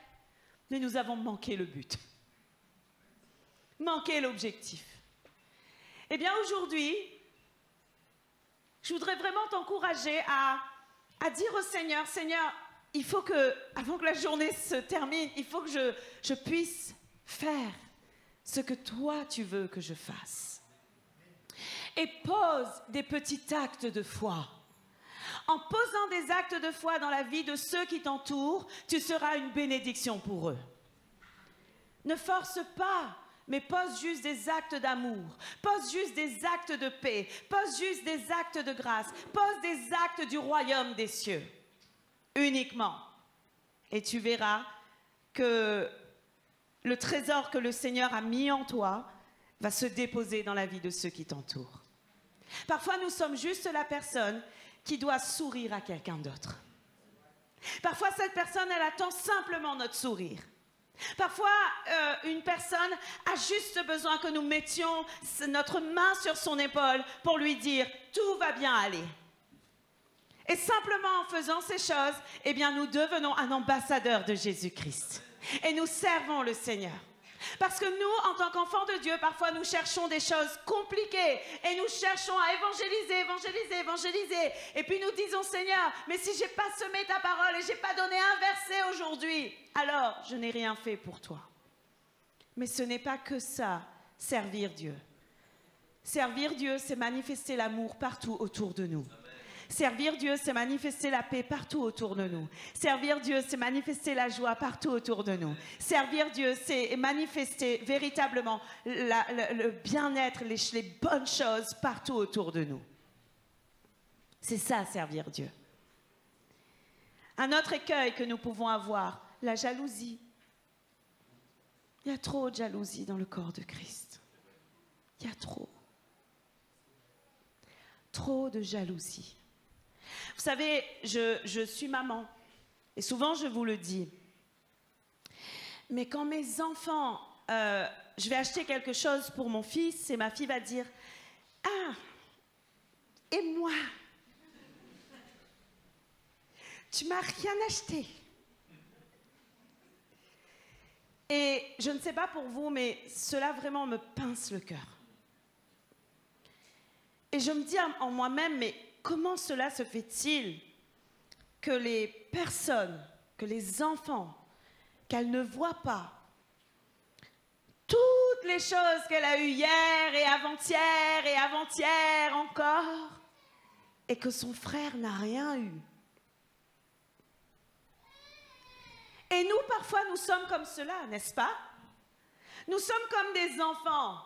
[SPEAKER 1] mais nous avons manqué le but, manqué l'objectif. Eh bien aujourd'hui, je voudrais vraiment t'encourager à dire au Seigneur, Seigneur, il faut que, avant que la journée se termine, il faut que je puisse faire ce que toi tu veux que je fasse. Et pose des petits actes de foi. En posant des actes de foi dans la vie de ceux qui t'entourent, tu seras une bénédiction pour eux. Ne force pas, mais pose juste des actes d'amour, pose juste des actes de paix, pose juste des actes de grâce, pose des actes du royaume des cieux. Uniquement. Et tu verras que le trésor que le Seigneur a mis en toi va se déposer dans la vie de ceux qui t'entourent. Parfois, nous sommes juste la personne qui doit sourire à quelqu'un d'autre. Parfois, cette personne, elle attend simplement notre sourire. Parfois, une personne a juste besoin que nous mettions notre main sur son épaule pour lui dire « tout va bien aller ». Et simplement en faisant ces choses, eh bien, nous devenons un ambassadeur de Jésus-Christ. Et nous servons le Seigneur. Parce que nous, en tant qu'enfants de Dieu, parfois nous cherchons des choses compliquées. Et nous cherchons à évangéliser. Et puis nous disons, Seigneur, mais si je n'ai pas semé ta parole et je n'ai pas donné un verset aujourd'hui, alors je n'ai rien fait pour toi. Mais ce n'est pas que ça, servir Dieu. Servir Dieu, c'est manifester l'amour partout autour de nous. Servir Dieu, c'est manifester la paix partout autour de nous. Servir Dieu, c'est manifester la joie partout autour de nous. Servir Dieu, c'est manifester véritablement le bien-être, les bonnes choses partout autour de nous. C'est ça, servir Dieu. Un autre écueil que nous pouvons avoir, la jalousie. Il y a trop de jalousie dans le corps de Christ. Il y a trop. Trop de jalousie. Vous savez, je suis maman. Et souvent, je vous le dis. Mais quand mes enfants, je vais acheter quelque chose pour mon fils et ma fille va dire « Ah, et moi, tu m'as rien acheté. » Et je ne sais pas pour vous, mais cela vraiment me pince le cœur. Et je me dis en moi-même, mais comment cela se fait-il que les personnes, que les enfants, qu'elle ne voit pas toutes les choses qu'elle a eues hier et avant-hier encore, et que son frère n'a rien eu. Et nous, parfois, nous sommes comme cela, n'est-ce pas? Nous sommes comme des enfants.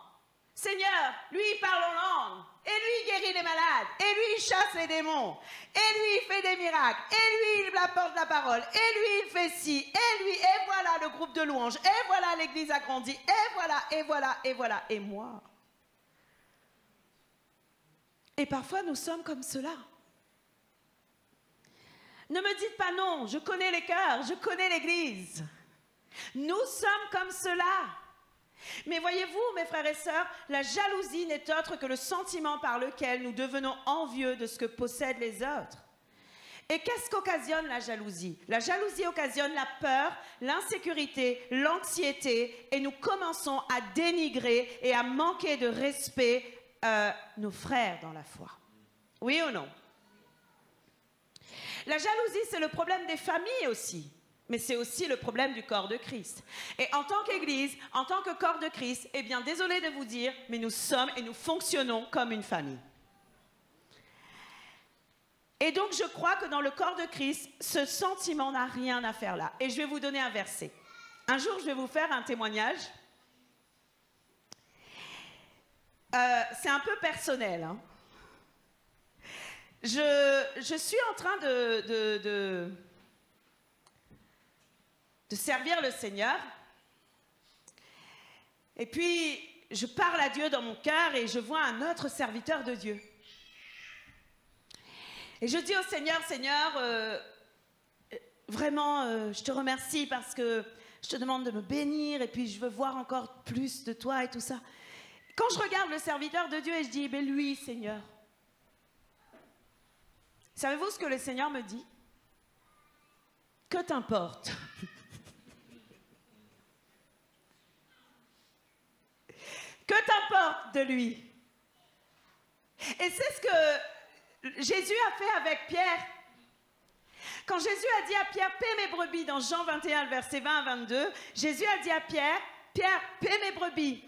[SPEAKER 1] Seigneur, lui, il parle en langue. Et lui, il guérit les malades. Et lui, il chasse les démons. Et lui, il fait des miracles. Et lui, il apporte la parole. Et lui, il fait ci. Et lui, et voilà le groupe de louanges. Et voilà l'église a grandi. Et voilà, et voilà, et voilà. Et moi? Et parfois, nous sommes comme cela. Ne me dites pas non, je connais les cœurs, je connais l'église. Nous sommes comme cela. Mais voyez-vous, mes frères et sœurs, la jalousie n'est autre que le sentiment par lequel nous devenons envieux de ce que possèdent les autres. Et qu'est-ce qu'occasionne la jalousie? La jalousie occasionne la peur, l'insécurité, l'anxiété, et nous commençons à dénigrer et à manquer de respect nos frères dans la foi. Oui ou non? La jalousie, c'est le problème des familles aussi. Mais c'est aussi le problème du corps de Christ. Et en tant qu'Église, en tant que corps de Christ, eh bien, désolé de vous dire, mais nous sommes et nous fonctionnons comme une famille. Et donc, je crois que dans le corps de Christ, ce sentiment n'a rien à faire là. Et je vais vous donner un verset. Un jour, je vais vous faire un témoignage. C'est un peu personnel, hein. Je suis en train de servir le Seigneur. Et puis, je parle à Dieu dans mon cœur et je vois un autre serviteur de Dieu. Et je dis au Seigneur, Seigneur, vraiment, je te remercie parce que je te demande de me bénir et puis je veux voir encore plus de toi et tout ça. Quand je regarde le serviteur de Dieu et je dis, ben lui, Seigneur, savez-vous ce que le Seigneur me dit? Que t'importe? Que t'importe de lui? Et c'est ce que Jésus a fait avec Pierre. Quand Jésus a dit à Pierre, paie mes brebis, dans Jean 21, versets 20 à 22, Jésus a dit à Pierre, Pierre, paie mes brebis.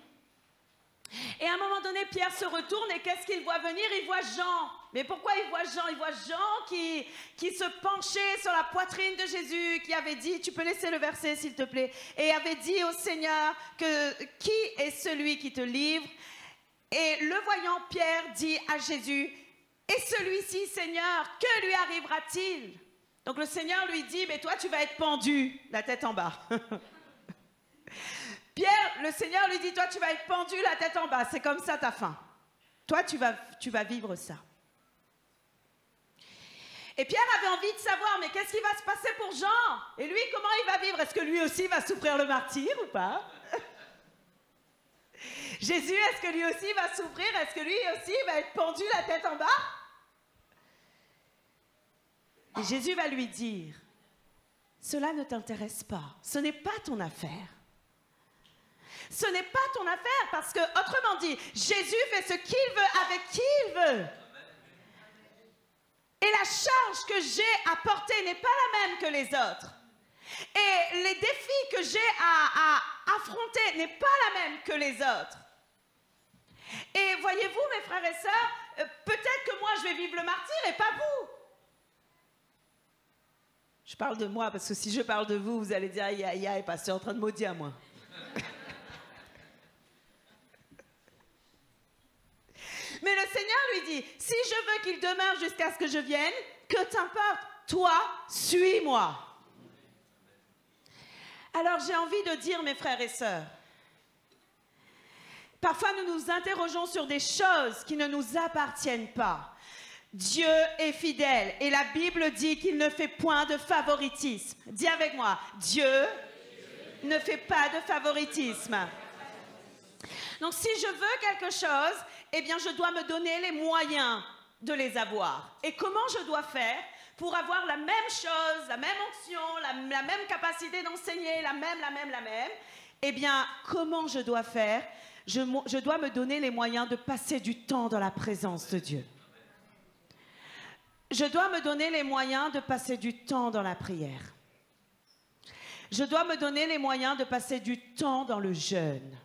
[SPEAKER 1] Et à un moment donné, Pierre se retourne et qu'est-ce qu'il voit venir? Il voit Jean. Mais pourquoi il voit Jean? Il voit Jean qui se penchait sur la poitrine de Jésus, qui avait dit, tu peux laisser le verset s'il te plaît, et avait dit au Seigneur que qui est celui qui te livre? Et le voyant, Pierre dit à Jésus, et celui-ci, Seigneur, que lui arrivera-t-il? Donc le Seigneur lui dit, mais toi tu vas être pendu, la tête en bas. Pierre, le Seigneur lui dit, toi tu vas être pendu, la tête en bas, c'est comme ça ta fin. Toi tu vas vivre ça. Et Pierre avait envie de savoir, mais qu'est-ce qui va se passer pour Jean? Et lui, comment il va vivre? Est-ce que lui aussi va souffrir le martyre ou pas? Jésus, est-ce que lui aussi va souffrir? Est-ce que lui aussi va être pendu, la tête en bas? Et Jésus va lui dire, cela ne t'intéresse pas, ce n'est pas ton affaire. Ce n'est pas ton affaire parce que, autrement dit, Jésus fait ce qu'il veut avec qui il veut. Et la charge que j'ai à porter n'est pas la même que les autres. Et les défis que j'ai à affronter n'est pas la même que les autres. Et voyez-vous, mes frères et sœurs, peut-être que que moi je vais vivre le martyre et pas vous. Je parle de moi parce que si je parle de vous, vous allez dire aïe aïe aïe, pasteur en train de maudire moi. Mais le Seigneur lui dit, si je veux qu'il demeure jusqu'à ce que je vienne, que t'importe, toi, suis-moi. Alors j'ai envie de dire, mes frères et sœurs, parfois nous nous interrogeons sur des choses qui ne nous appartiennent pas. Dieu est fidèle et la Bible dit qu'il ne fait point de favoritisme. Dis avec moi, Dieu ne fait pas de favoritisme. Donc si je veux quelque chose, eh bien je dois me donner les moyens de les avoir. Et comment je dois faire pour avoir la même chose, la même onction, la même capacité d'enseigner, la même, eh bien comment je dois faire? Je dois me donner les moyens de passer du temps dans la présence de Dieu. Je dois me donner les moyens de passer du temps dans la prière. Je dois me donner les moyens de passer du temps dans le jeûne.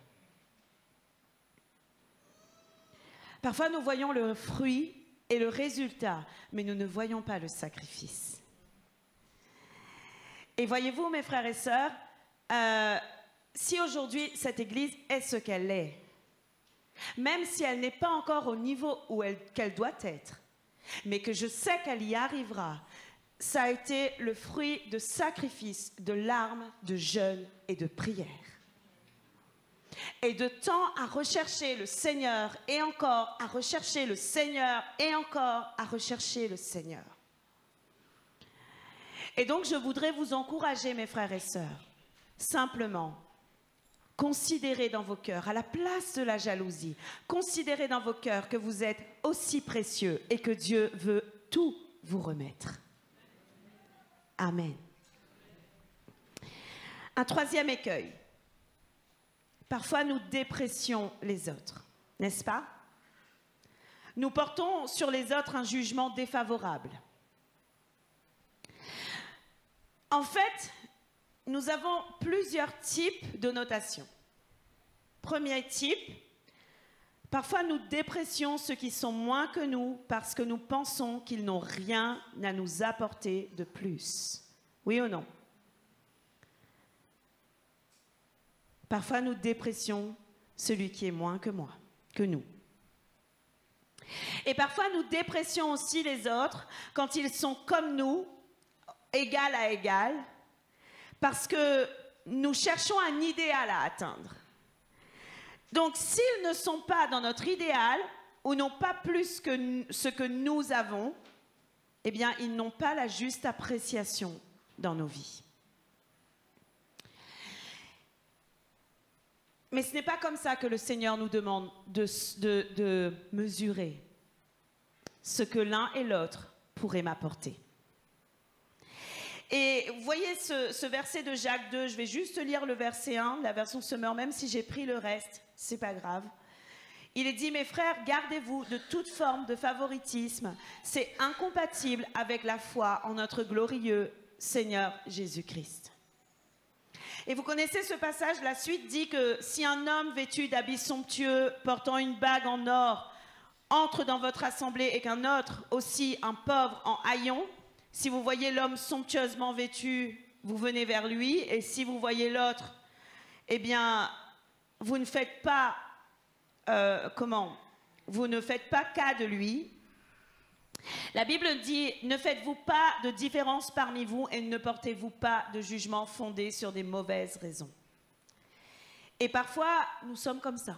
[SPEAKER 1] Parfois, nous voyons le fruit et le résultat, mais nous ne voyons pas le sacrifice. Et voyez-vous, mes frères et sœurs, si aujourd'hui, cette Église est ce qu'elle est, même si elle n'est pas encore au niveau qu'elle doit être, mais que je sais qu'elle y arrivera, ça a été le fruit de sacrifices, de larmes, de jeûnes et de prières. Et de temps à rechercher le Seigneur et encore à rechercher le Seigneur et encore à rechercher le Seigneur. Et donc je voudrais vous encourager, mes frères et sœurs, simplement, considérez dans vos cœurs, à la place de la jalousie, considérez dans vos cœurs que vous êtes aussi précieux et que Dieu veut tout vous remettre. Amen. Un troisième écueil. Parfois, nous dépressions les autres, n'est-ce pas? Nous portons sur les autres un jugement défavorable. En fait, nous avons plusieurs types de notation. Premier type, parfois nous dépressions ceux qui sont moins que nous parce que nous pensons qu'ils n'ont rien à nous apporter de plus. Oui ou non? Parfois, nous dépressions celui qui est moins que moi, que nous. Et parfois, nous dépressions aussi les autres quand ils sont comme nous, égal à égal, parce que nous cherchons un idéal à atteindre. Donc, s'ils ne sont pas dans notre idéal, ou n'ont pas plus que ce que nous avons, eh bien, ils n'ont pas la juste appréciation dans nos vies. Mais ce n'est pas comme ça que le Seigneur nous demande de mesurer ce que l'un et l'autre pourraient m'apporter. Et vous voyez ce verset de Jacques 2, je vais juste lire le verset 1, la version Semeur, même si j'ai pris le reste, c'est pas grave. Il est dit, mes frères, gardez-vous de toute forme de favoritisme, c'est incompatible avec la foi en notre glorieux Seigneur Jésus-Christ. Et vous connaissez ce passage, la suite dit que si un homme vêtu d'habits somptueux, portant une bague en or, entre dans votre assemblée et qu'un autre, aussi un pauvre en haillons, si vous voyez l'homme somptueusement vêtu, vous venez vers lui, et si vous voyez l'autre, eh bien, vous ne faites pas, vous ne faites pas cas de lui. La Bible dit, ne faites-vous pas de différence parmi vous et ne portez-vous pas de jugement fondé sur des mauvaises raisons. Et parfois, nous sommes comme ça.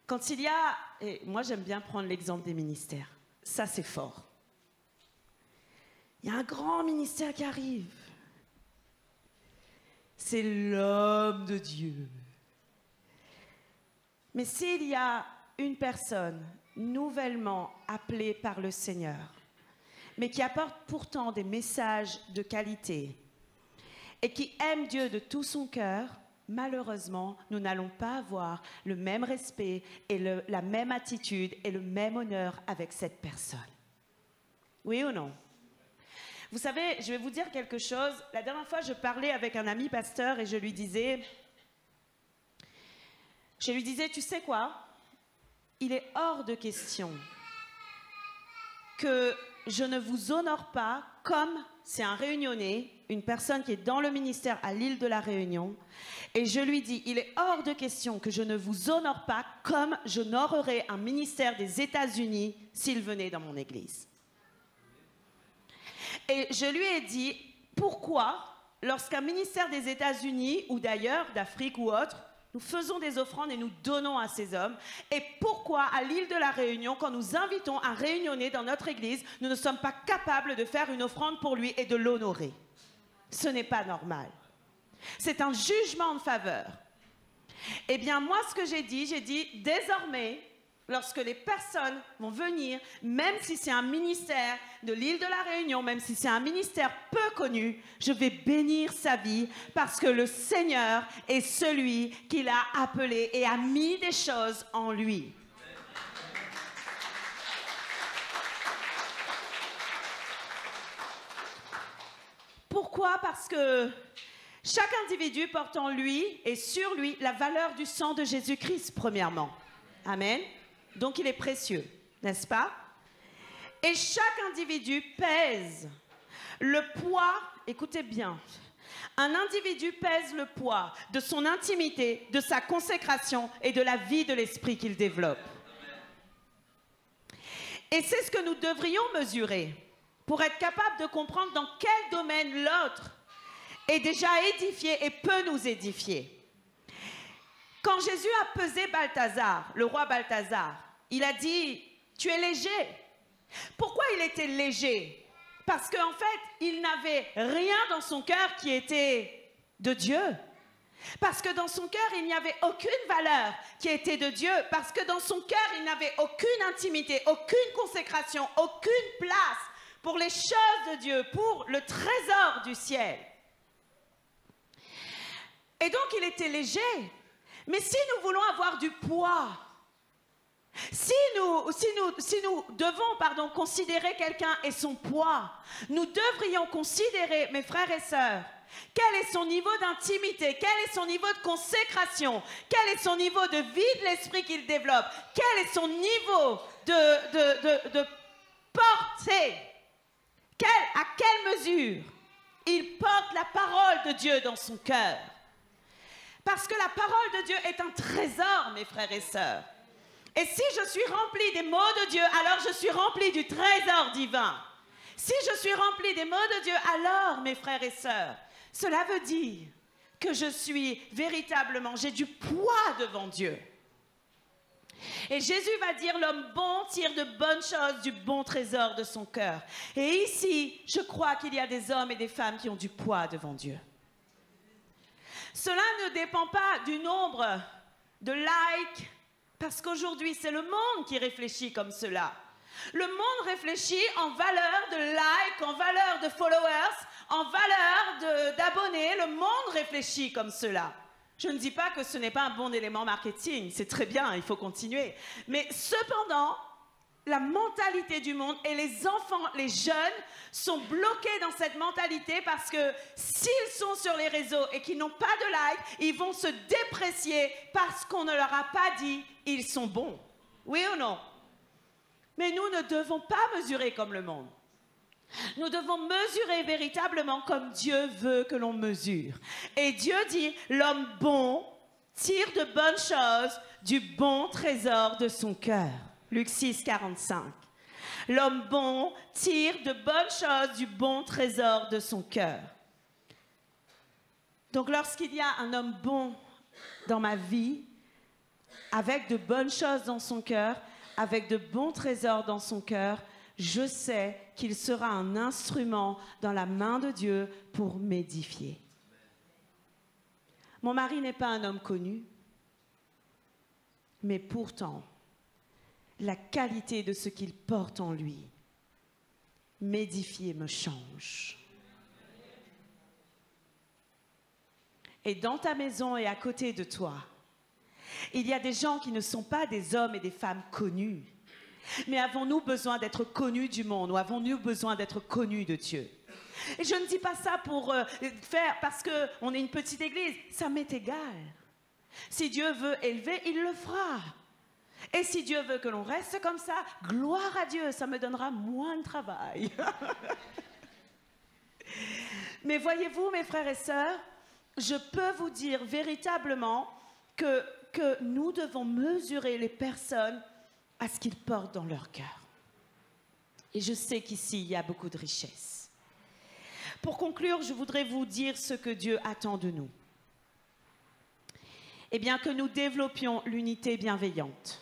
[SPEAKER 1] Quand il y a, et moi j'aime bien prendre l'exemple des ministères, ça c'est fort. Il y a un grand ministère qui arrive. C'est l'homme de Dieu. Mais s'il y a une personne nouvellement appelée par le Seigneur, mais qui apporte pourtant des messages de qualité et qui aime Dieu de tout son cœur, malheureusement, nous n'allons pas avoir le même respect et la même attitude et le même honneur avec cette personne. Oui ou non? Vous savez, je vais vous dire quelque chose. La dernière fois, je parlais avec un ami pasteur et je lui disais, tu sais quoi? Il est hors de question que je ne vous honore pas comme c'est un réunionnais, une personne qui est dans le ministère à l'île de la Réunion. Et je lui dis, il est hors de question que je ne vous honore pas comme j'honorerais un ministère des États-Unis s'il venait dans mon église. Et je lui ai dit, pourquoi, lorsqu'un ministère des États-Unis ou d'ailleurs, d'Afrique ou autre, nous faisons des offrandes et nous donnons à ces hommes, et pourquoi à l'île de la Réunion, quand nous invitons un réunionnais dans notre église, nous ne sommes pas capables de faire une offrande pour lui et de l'honorer? Ce n'est pas normal. C'est un jugement de faveur. Eh bien, moi, ce que j'ai dit, désormais, lorsque les personnes vont venir, même si c'est un ministère de l'île de la Réunion, même si c'est un ministère peu connu, je vais bénir sa vie parce que le Seigneur est celui qui l'a appelé et a mis des choses en lui. Pourquoi? Parce que chaque individu porte en lui et sur lui la valeur du sang de Jésus-Christ, premièrement. Amen. Donc il est précieux, n'est-ce pas? Et chaque individu pèse le poids, écoutez bien, un individu pèse le poids de son intimité, de sa consécration et de la vie de l'esprit qu'il développe. Et c'est ce que nous devrions mesurer pour être capable de comprendre dans quel domaine l'autre est déjà édifié et peut nous édifier. Quand Jésus a pesé Balthazar, le roi Balthazar, il a dit, tu es léger. Pourquoi il était léger? Parce qu'en fait, il n'avait rien dans son cœur qui était de Dieu. Parce que dans son cœur, il n'y avait aucune valeur qui était de Dieu. Parce que dans son cœur, il n'avait aucune intimité, aucune consécration, aucune place pour les choses de Dieu, pour le trésor du ciel. Et donc, il était léger. Mais si nous voulons avoir du poids, si nous devons considérer quelqu'un et son poids, nous devrions considérer, mes frères et sœurs, quel est son niveau d'intimité, quel est son niveau de consécration, quel est son niveau de vie de l'esprit qu'il développe, quel est son niveau de portée, à quelle mesure il porte la parole de Dieu dans son cœur. Parce que la parole de Dieu est un trésor, mes frères et sœurs. Et si je suis remplie des mots de Dieu, alors je suis remplie du trésor divin. Si je suis remplie des mots de Dieu, alors, mes frères et sœurs, cela veut dire que je suis véritablement, j'ai du poids devant Dieu. Et Jésus va dire, l'homme bon tire de bonnes choses du bon trésor de son cœur. Et ici, je crois qu'il y a des hommes et des femmes qui ont du poids devant Dieu. Cela ne dépend pas du nombre de likes, parce qu'aujourd'hui, c'est le monde qui réfléchit comme cela. Le monde réfléchit en valeur de likes, en valeur de followers, en valeur d'abonnés. Le monde réfléchit comme cela. Je ne dis pas que ce n'est pas un bon élément marketing, c'est très bien, il faut continuer. Mais cependant, la mentalité du monde et les enfants, les jeunes, sont bloqués dans cette mentalité parce que s'ils sont sur les réseaux et qu'ils n'ont pas de likes, ils vont se déprécier parce qu'on ne leur a pas dit ils sont bons. Oui ou non? Mais nous ne devons pas mesurer comme le monde. Nous devons mesurer véritablement comme Dieu veut que l'on mesure. Et Dieu dit, l'homme bon tire de bonnes choses du bon trésor de son cœur. Luc 6, 45. L'homme bon tire de bonnes choses du bon trésor de son cœur. Donc lorsqu'il y a un homme bon dans ma vie, avec de bonnes choses dans son cœur, avec de bons trésors dans son cœur, je sais qu'il sera un instrument dans la main de Dieu pour m'édifier. Mon mari n'est pas un homme connu, mais pourtant, la qualité de ce qu'il porte en lui m'édifie et me change. Et dans ta maison et à côté de toi, il y a des gens qui ne sont pas des hommes et des femmes connus. Mais avons-nous besoin d'être connus du monde ou avons-nous besoin d'être connus de Dieu? Et je ne dis pas ça pour faire parce qu'on est une petite église. Ça m'est égal. Si Dieu veut élever, il le fera. Et si Dieu veut que l'on reste comme ça, gloire à Dieu, ça me donnera moins de travail. Mais voyez-vous, mes frères et sœurs, je peux vous dire véritablement que nous devons mesurer les personnes à ce qu'ils portent dans leur cœur. Et je sais qu'ici, il y a beaucoup de richesses. Pour conclure, je voudrais vous dire ce que Dieu attend de nous. Eh bien, que nous développions l'unité bienveillante.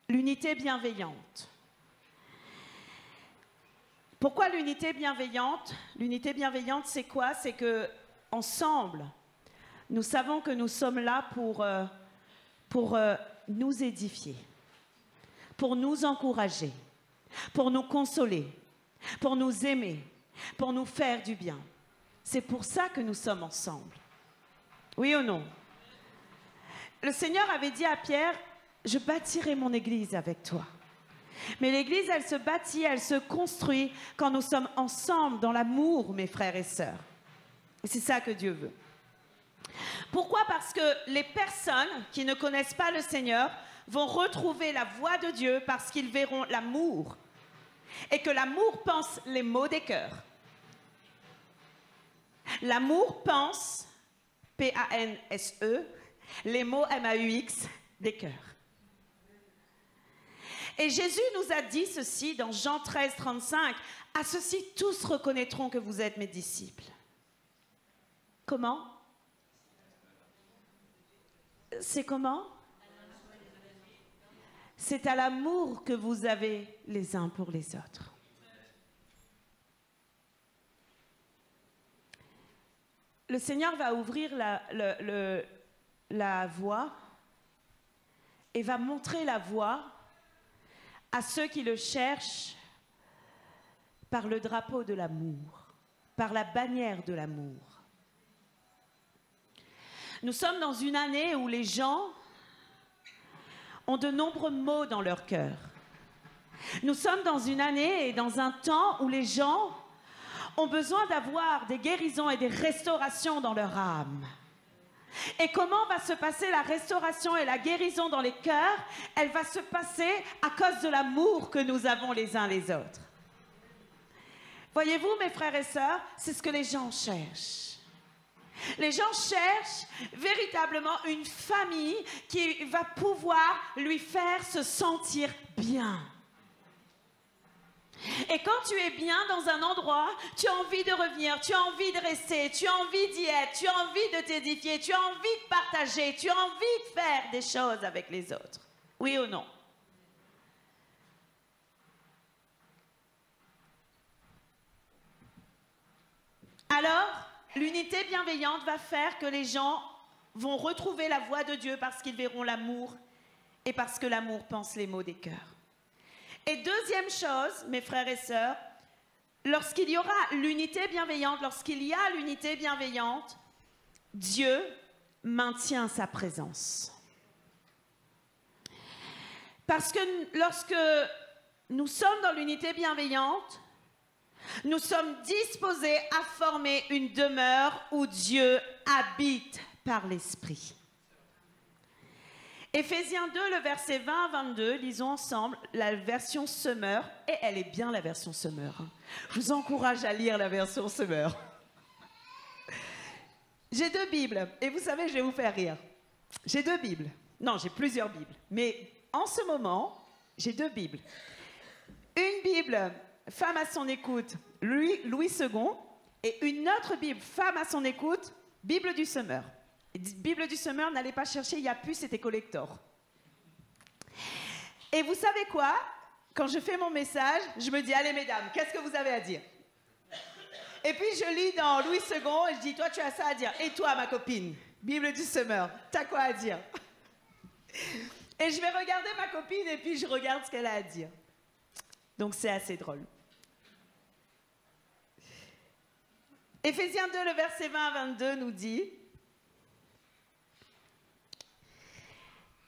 [SPEAKER 1] L'unité bienveillante. Pourquoi l'unité bienveillante? L'unité bienveillante, c'est quoi? C'est que ensemble, nous savons que nous sommes là pour nous édifier, pour nous encourager, pour nous consoler, pour nous aimer, pour nous faire du bien. C'est pour ça que nous sommes ensemble. Oui ou non? Le Seigneur avait dit à Pierre, « Je bâtirai mon église avec toi. » Mais l'église, elle se bâtit, elle se construit quand nous sommes ensemble dans l'amour, mes frères et sœurs. Et c'est ça que Dieu veut. Pourquoi? Parce que les personnes qui ne connaissent pas le Seigneur vont retrouver la voix de Dieu parce qu'ils verront l'amour. Et que l'amour pense les maux des cœurs. L'amour pense, P-A-N-S-E, les mots M-A-U-X des cœurs. Et Jésus nous a dit ceci dans Jean 13, 35. « À ceci, tous reconnaîtront que vous êtes mes disciples. » Comment? C'est comment? C'est à l'amour que vous avez les uns pour les autres. Le Seigneur va ouvrir la voie et va montrer la voie à ceux qui le cherchent par le drapeau de l'amour, par la bannière de l'amour. Nous sommes dans une année où les gens ont de nombreux maux dans leur cœur. Nous sommes dans une année et dans un temps où les gens ont besoin d'avoir des guérisons et des restaurations dans leur âme. Et comment va se passer la restauration et la guérison dans les cœurs? Elle va se passer à cause de l'amour que nous avons les uns les autres. Voyez-vous, mes frères et sœurs, c'est ce que les gens cherchent. Les gens cherchent véritablement une famille qui va pouvoir lui faire se sentir bien. Et quand tu es bien dans un endroit, tu as envie de revenir, tu as envie de rester, tu as envie d'y être, tu as envie de t'édifier, tu as envie de partager, tu as envie de faire des choses avec les autres. Oui ou non? Alors, l'unité bienveillante va faire que les gens vont retrouver la voix de Dieu parce qu'ils verront l'amour et parce que l'amour pense les maux des cœurs. Et deuxième chose, mes frères et sœurs, lorsqu'il y aura l'unité bienveillante, lorsqu'il y a l'unité bienveillante, Dieu maintient sa présence. Parce que lorsque nous sommes dans l'unité bienveillante, nous sommes disposés à former une demeure où Dieu habite par l'Esprit. Éphésiens 2, le verset 20 à 22, lisons ensemble la version Semeur, et elle est bien la version Semeur. Je vous encourage à lire la version Semeur. J'ai deux Bibles, et vous savez, je vais vous faire rire. J'ai deux Bibles. Non, j'ai plusieurs Bibles, mais en ce moment, j'ai deux Bibles. Une Bible, Femme à son écoute, Louis II, et une autre Bible, Femme à son écoute, Bible du Semeur. Bible du Semeur, n'allez pas chercher, il n'y a plus, c'était collector. Et vous savez quoi? Quand je fais mon message, je me dis, allez mesdames, qu'est-ce que vous avez à dire? Et puis je lis dans Louis II et je dis, toi tu as ça à dire. Et toi ma copine, Bible du Semeur, t'as quoi à dire? Et je vais regarder ma copine et puis je regarde ce qu'elle a à dire. Donc c'est assez drôle. Éphésiens 2, le verset 20 à 22 nous dit: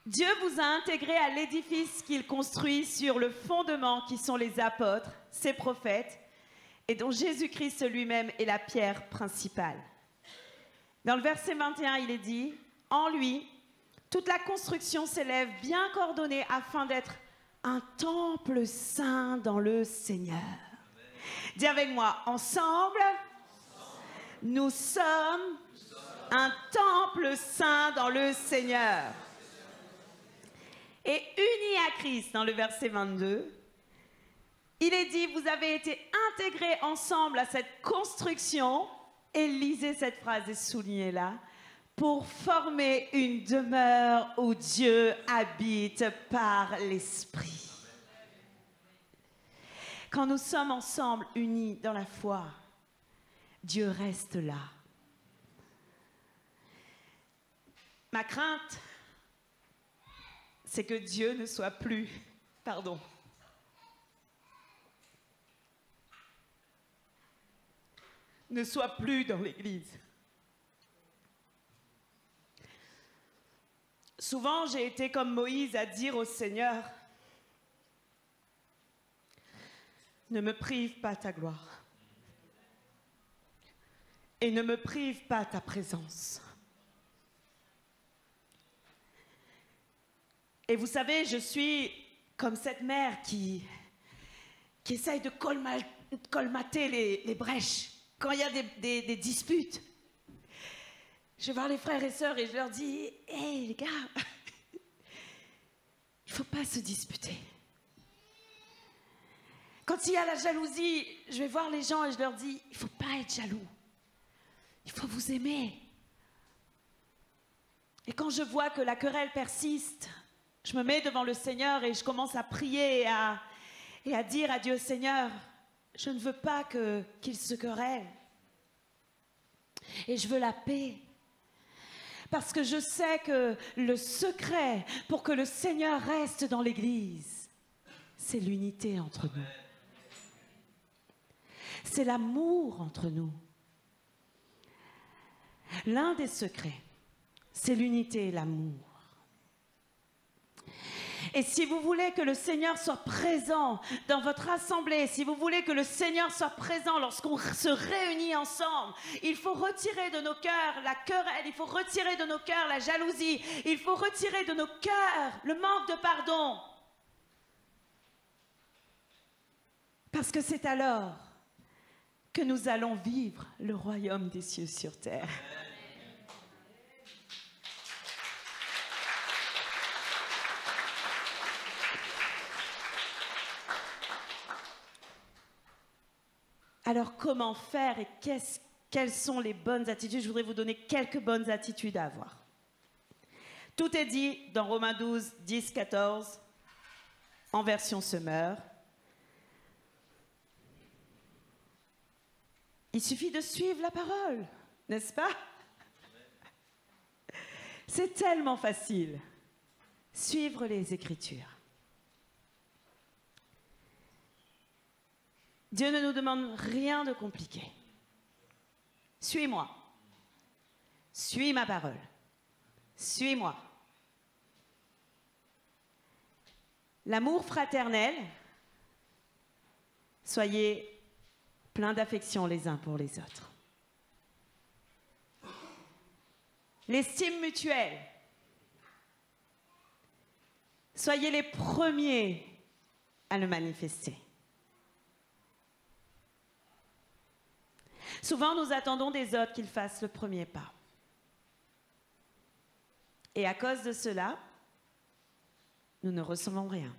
[SPEAKER 1] Dieu vous a intégrés à l'édifice qu'il construit sur le fondement qui sont les apôtres, ses prophètes, et dont Jésus-Christ lui-même est la pierre principale. Dans le verset 21, il est dit: en lui, toute la construction s'élève bien coordonnée afin d'être un temple saint dans le Seigneur. Dis avec moi, ensemble, nous sommes un temple saint dans le Seigneur. Et unis à Christ, dans le verset 22, il est dit, vous avez été intégrés ensemble à cette construction, et lisez cette phrase et soulignez-la, pour former une demeure où Dieu habite par l'Esprit. Quand nous sommes ensemble, unis dans la foi, Dieu reste là. Ma crainte, c'est que Dieu ne soit plus, ne soit plus dans l'Église. Souvent, j'ai été comme Moïse à dire au Seigneur, ne me prive pas ta gloire et ne me prive pas ta présence. Et vous savez, je suis comme cette mère qui essaye de colmater les brèches quand il y a des disputes. Je vais voir les frères et sœurs et je leur dis « Hey les gars, il ne faut pas se disputer. » Quand il y a la jalousie, je vais voir les gens et je leur dis « Il ne faut pas être jaloux. Il faut vous aimer. » Et quand je vois que la querelle persiste, je me mets devant le Seigneur et je commence à prier et à dire à Dieu « Seigneur, je ne veux pas qu'il se querelle. Et je veux la paix. » Parce que je sais que le secret pour que le Seigneur reste dans l'Église, c'est l'unité entre nous. C'est l'amour entre nous. L'un des secrets, c'est l'unité et l'amour. Et si vous voulez que le Seigneur soit présent dans votre assemblée, si vous voulez que le Seigneur soit présent lorsqu'on se réunit ensemble, il faut retirer de nos cœurs la querelle, il faut retirer de nos cœurs la jalousie, il faut retirer de nos cœurs le manque de pardon. Parce que c'est alors que nous allons vivre le royaume des cieux sur terre. Alors, comment faire et quelles sont les bonnes attitudes? Je voudrais vous donner quelques bonnes attitudes à avoir. Tout est dit dans Romains 12, 10, 14, en version Semeur. Il suffit de suivre la parole, n'est-ce pas? C'est tellement facile. Suivre les Écritures. Dieu ne nous demande rien de compliqué. Suis-moi. Suis ma parole. Suis-moi. L'amour fraternel, soyez pleins d'affection les uns pour les autres. L'estime mutuelle, soyez les premiers à le manifester. Souvent, nous attendons des autres qu'ils fassent le premier pas. Et à cause de cela, nous ne recevons rien.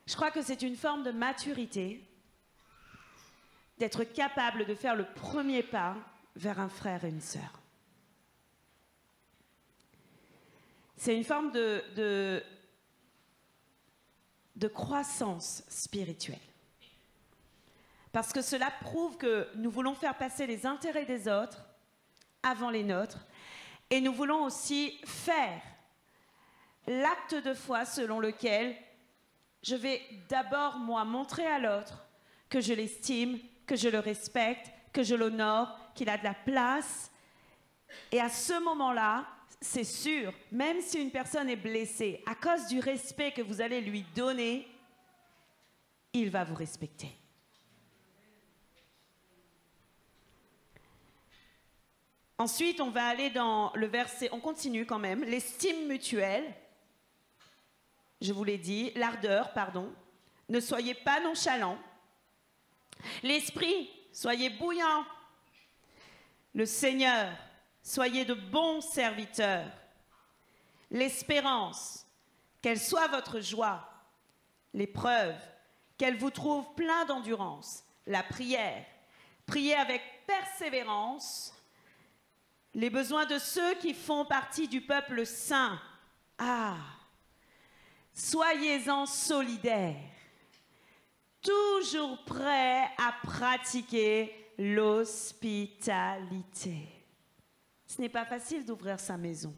[SPEAKER 1] Je crois que c'est une forme de maturité d'être capable de faire le premier pas vers un frère et une sœur. C'est une forme de croissance spirituelle. Parce que cela prouve que nous voulons faire passer les intérêts des autres avant les nôtres et nous voulons aussi faire l'acte de foi selon lequel je vais d'abord, moi, montrer à l'autre que je l'estime, que je le respecte, que je l'honore, qu'il a de la place. Et à ce moment-là, c'est sûr, même si une personne est blessée, à cause du respect que vous allez lui donner, il va vous respecter. Ensuite, on va aller dans le verset, on continue quand même, l'estime mutuelle, je vous l'ai dit, l'ardeur, pardon, ne soyez pas nonchalants, l'esprit, soyez bouillants, le Seigneur, soyez de bons serviteurs, l'espérance, qu'elle soit votre joie, l'épreuve, qu'elle vous trouve plein d'endurance, la prière, priez avec persévérance, les besoins de ceux qui font partie du peuple saint. Ah, soyez-en solidaires, toujours prêts à pratiquer l'hospitalité. Ce n'est pas facile d'ouvrir sa maison.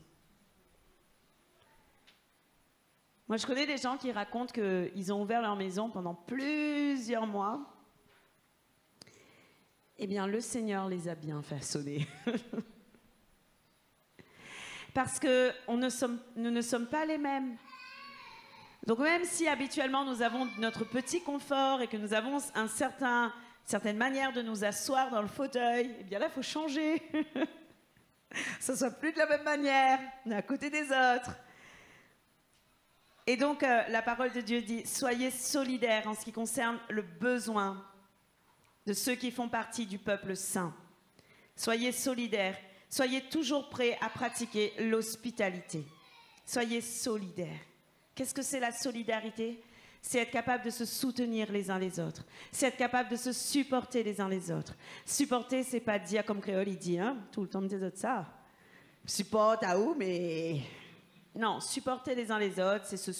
[SPEAKER 1] Moi, je connais des gens qui racontent qu'ils ont ouvert leur maison pendant plusieurs mois. Eh bien, le Seigneur les a bien façonnés. Parce que nous ne sommes pas les mêmes. Donc même si habituellement nous avons notre petit confort et que nous avons certaine manière de nous asseoir dans le fauteuil, eh bien là, il faut changer. Ça ne soit plus de la même manière, on est à côté des autres. Et donc la parole de Dieu dit, soyez solidaires en ce qui concerne le besoin de ceux qui font partie du peuple saint. Soyez solidaires. Soyez toujours prêts à pratiquer l'hospitalité. Soyez solidaires. Qu'est-ce que c'est la solidarité? C'est être capable de se soutenir les uns les autres. C'est être capable de se supporter les uns les autres. Supporter, c'est pas dire comme créole, il dit, hein, tout le temps des autres ça. Supporte à où, mais... Non, supporter les uns les autres, c'est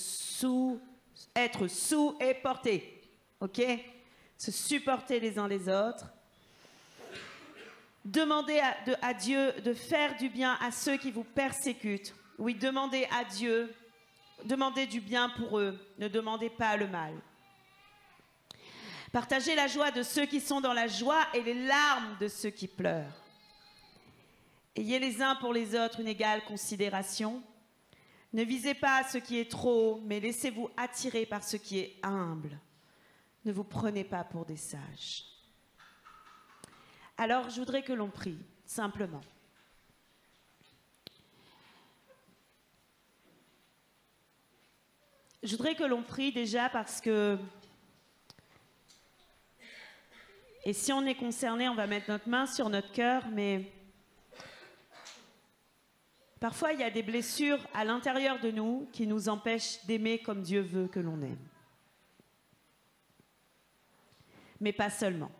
[SPEAKER 1] être sous et porté. OK? Se supporter les uns les autres. Demandez à Dieu de faire du bien à ceux qui vous persécutent. Oui, demandez à Dieu, demandez du bien pour eux, ne demandez pas le mal. Partagez la joie de ceux qui sont dans la joie et les larmes de ceux qui pleurent. Ayez les uns pour les autres une égale considération. Ne visez pas ce qui est trop haut, mais laissez-vous attirer par ce qui est humble. Ne vous prenez pas pour des sages. Alors, je voudrais que l'on prie, simplement. Je voudrais que l'on prie déjà parce que... Et si on est concerné, on va mettre notre main sur notre cœur, mais... Parfois, il y a des blessures à l'intérieur de nous qui nous empêchent d'aimer comme Dieu veut que l'on aime. Mais pas seulement.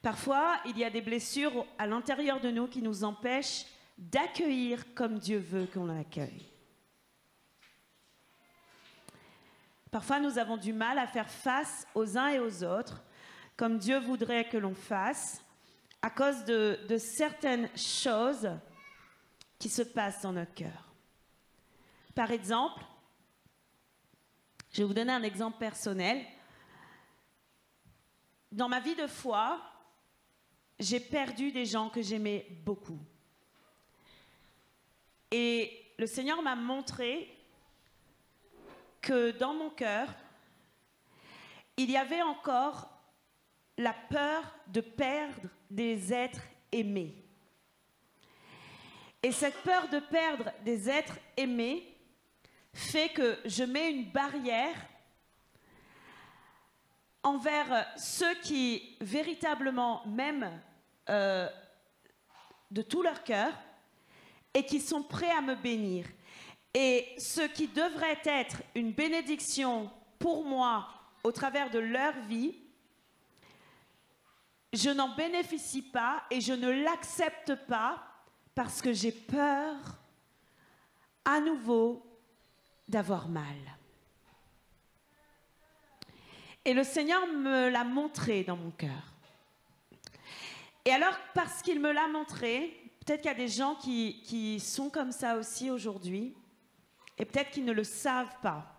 [SPEAKER 1] Parfois, il y a des blessures à l'intérieur de nous qui nous empêchent d'accueillir comme Dieu veut qu'on l'accueille. Parfois, nous avons du mal à faire face aux uns et aux autres, comme Dieu voudrait que l'on fasse, à cause de certaines choses qui se passent dans notre cœur. Par exemple, je vais vous donner un exemple personnel. Dans ma vie de foi, j'ai perdu des gens que j'aimais beaucoup. Et le Seigneur m'a montré que dans mon cœur, il y avait encore la peur de perdre des êtres aimés. Et cette peur de perdre des êtres aimés fait que je mets une barrière envers ceux qui véritablement m'aiment de tout leur cœur et qui sont prêts à me bénir. Et ce qui devrait être une bénédiction pour moi au travers de leur vie, je n'en bénéficie pas et je ne l'accepte pas parce que j'ai peur à nouveau d'avoir mal. Et le Seigneur me l'a montré dans mon cœur. Et alors, parce qu'il me l'a montré, peut-être qu'il y a des gens qui sont comme ça aussi aujourd'hui, et peut-être qu'ils ne le savent pas.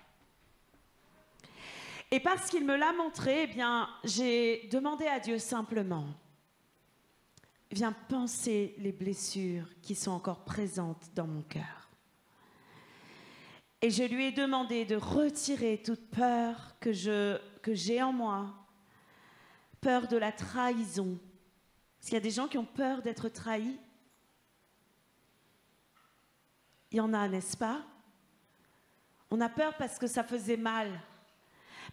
[SPEAKER 1] Et parce qu'il me l'a montré, eh bien, j'ai demandé à Dieu simplement, viens penser les blessures qui sont encore présentes dans mon cœur. Et je lui ai demandé de retirer toute peur que j'ai en moi, peur de la trahison, Parce qu'il y a des gens qui ont peur d'être trahis. Il y en a, n'est-ce pas? On a peur parce que ça faisait mal.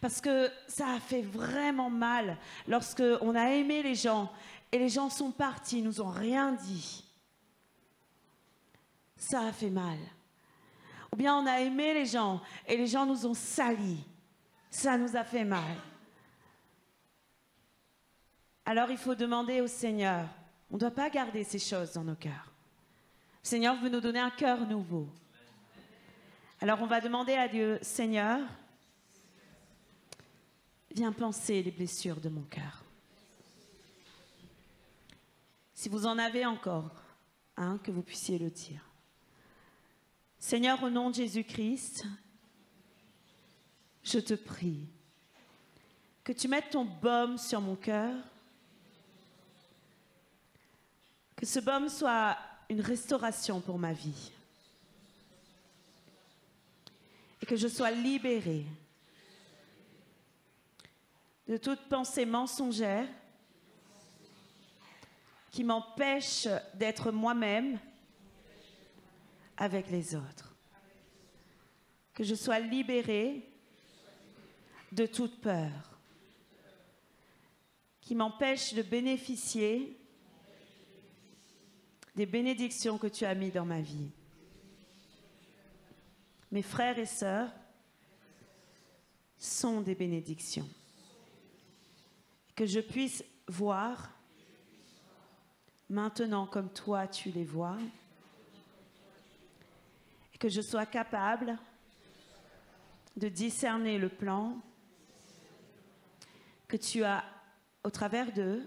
[SPEAKER 1] Parce que ça a fait vraiment mal lorsque on a aimé les gens et les gens sont partis, ils nous ont rien dit. Ça a fait mal. Ou bien on a aimé les gens et les gens nous ont salis. Ça nous a fait mal. Alors il faut demander au Seigneur. On ne doit pas garder ces choses dans nos cœurs. Le Seigneur veut nous donner un cœur nouveau. Alors on va demander à Dieu, Seigneur, viens penser les blessures de mon cœur. Si vous en avez encore, que vous puissiez le dire. Seigneur, au nom de Jésus-Christ, je te prie que tu mettes ton baume sur mon cœur, que ce baume soit une restauration pour ma vie et que je sois libérée de toute pensée mensongère qui m'empêche d'être moi-même avec les autres. Que je sois libérée de toute peur qui m'empêche de bénéficier des bénédictions que tu as mises dans ma vie. Mes frères et sœurs sont des bénédictions. Que je puisse voir maintenant comme toi tu les vois. Et que je sois capable de discerner le plan que tu as au travers d'eux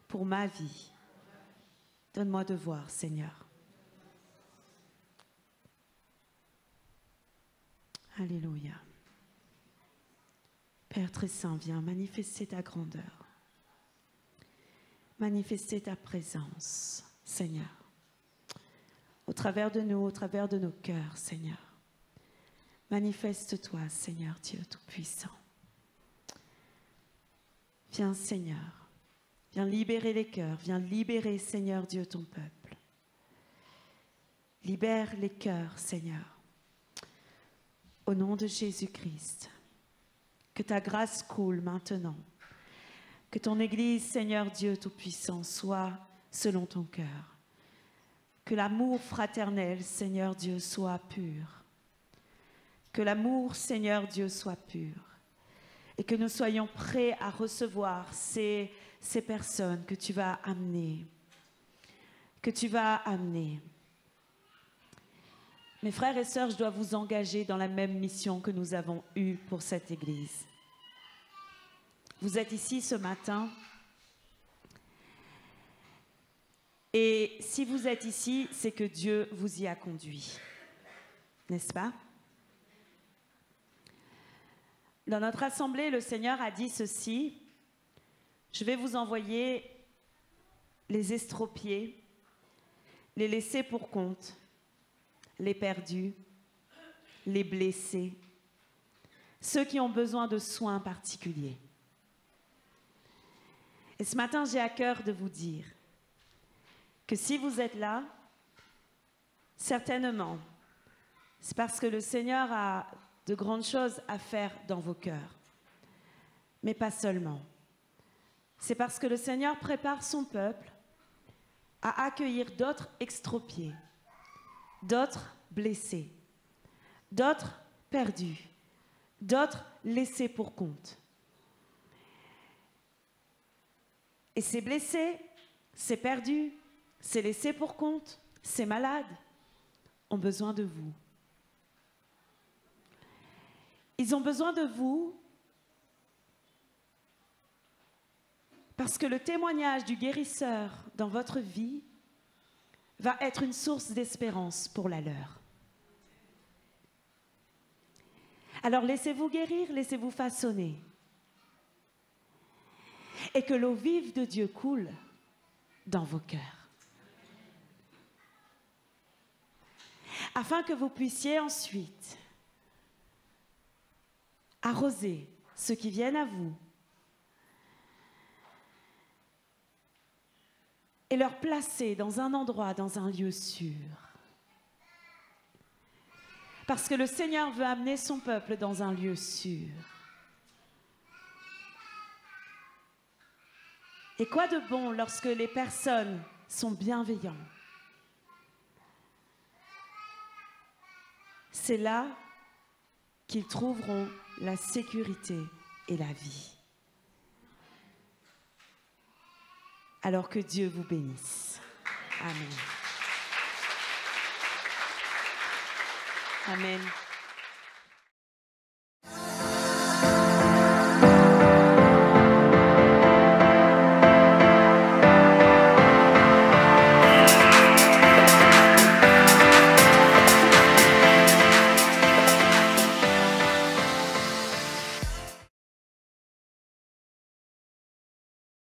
[SPEAKER 1] pour ma vie. Donne-moi de voir, Seigneur. Alléluia. Père très saint, viens manifester ta grandeur. Manifester ta présence, Seigneur. Au travers de nous, au travers de nos cœurs, Seigneur. Manifeste-toi, Seigneur Dieu Tout-Puissant. Viens, Seigneur. Viens libérer les cœurs. Viens libérer, Seigneur Dieu, ton peuple. Libère les cœurs, Seigneur. Au nom de Jésus-Christ. Que ta grâce coule maintenant. Que ton Église, Seigneur Dieu Tout-Puissant, soit selon ton cœur. Que l'amour fraternel, Seigneur Dieu, soit pur. Que l'amour, Seigneur Dieu, soit pur. Et que nous soyons prêts à recevoir ces personnes que tu vas amener. Que tu vas amener. Mes frères et sœurs, je dois vous engager dans la même mission que nous avons eue pour cette Église. Vous êtes ici ce matin. Et si vous êtes ici, c'est que Dieu vous y a conduit. N'est-ce pas? Dans notre assemblée, le Seigneur a dit ceci: je vais vous envoyer les estropiés, les laissés pour compte, les perdus, les blessés, ceux qui ont besoin de soins particuliers. Et ce matin, j'ai à cœur de vous dire que si vous êtes là, certainement, c'est parce que le Seigneur a de grandes choses à faire dans vos cœurs. Mais pas seulement. C'est parce que le Seigneur prépare son peuple à accueillir d'autres extropiés, d'autres blessés, d'autres perdus, d'autres laissés pour compte. Et ces blessés, ces perdus, ces laissés pour compte, ces malades ont besoin de vous. Ils ont besoin de vous parce que le témoignage du guérisseur dans votre vie va être une source d'espérance pour la leur. Alors laissez-vous guérir, laissez-vous façonner. Et que l'eau vive de Dieu coule dans vos cœurs. Afin que vous puissiez ensuite arroser ceux qui viennent à vous et leur placer dans un endroit, dans un lieu sûr. Parce que le Seigneur veut amener son peuple dans un lieu sûr. Et quoi de bon lorsque les personnes sont bienveillantes? C'est là qu'ils trouveront la sécurité et la vie. Alors que Dieu vous bénisse. Amen. Amen.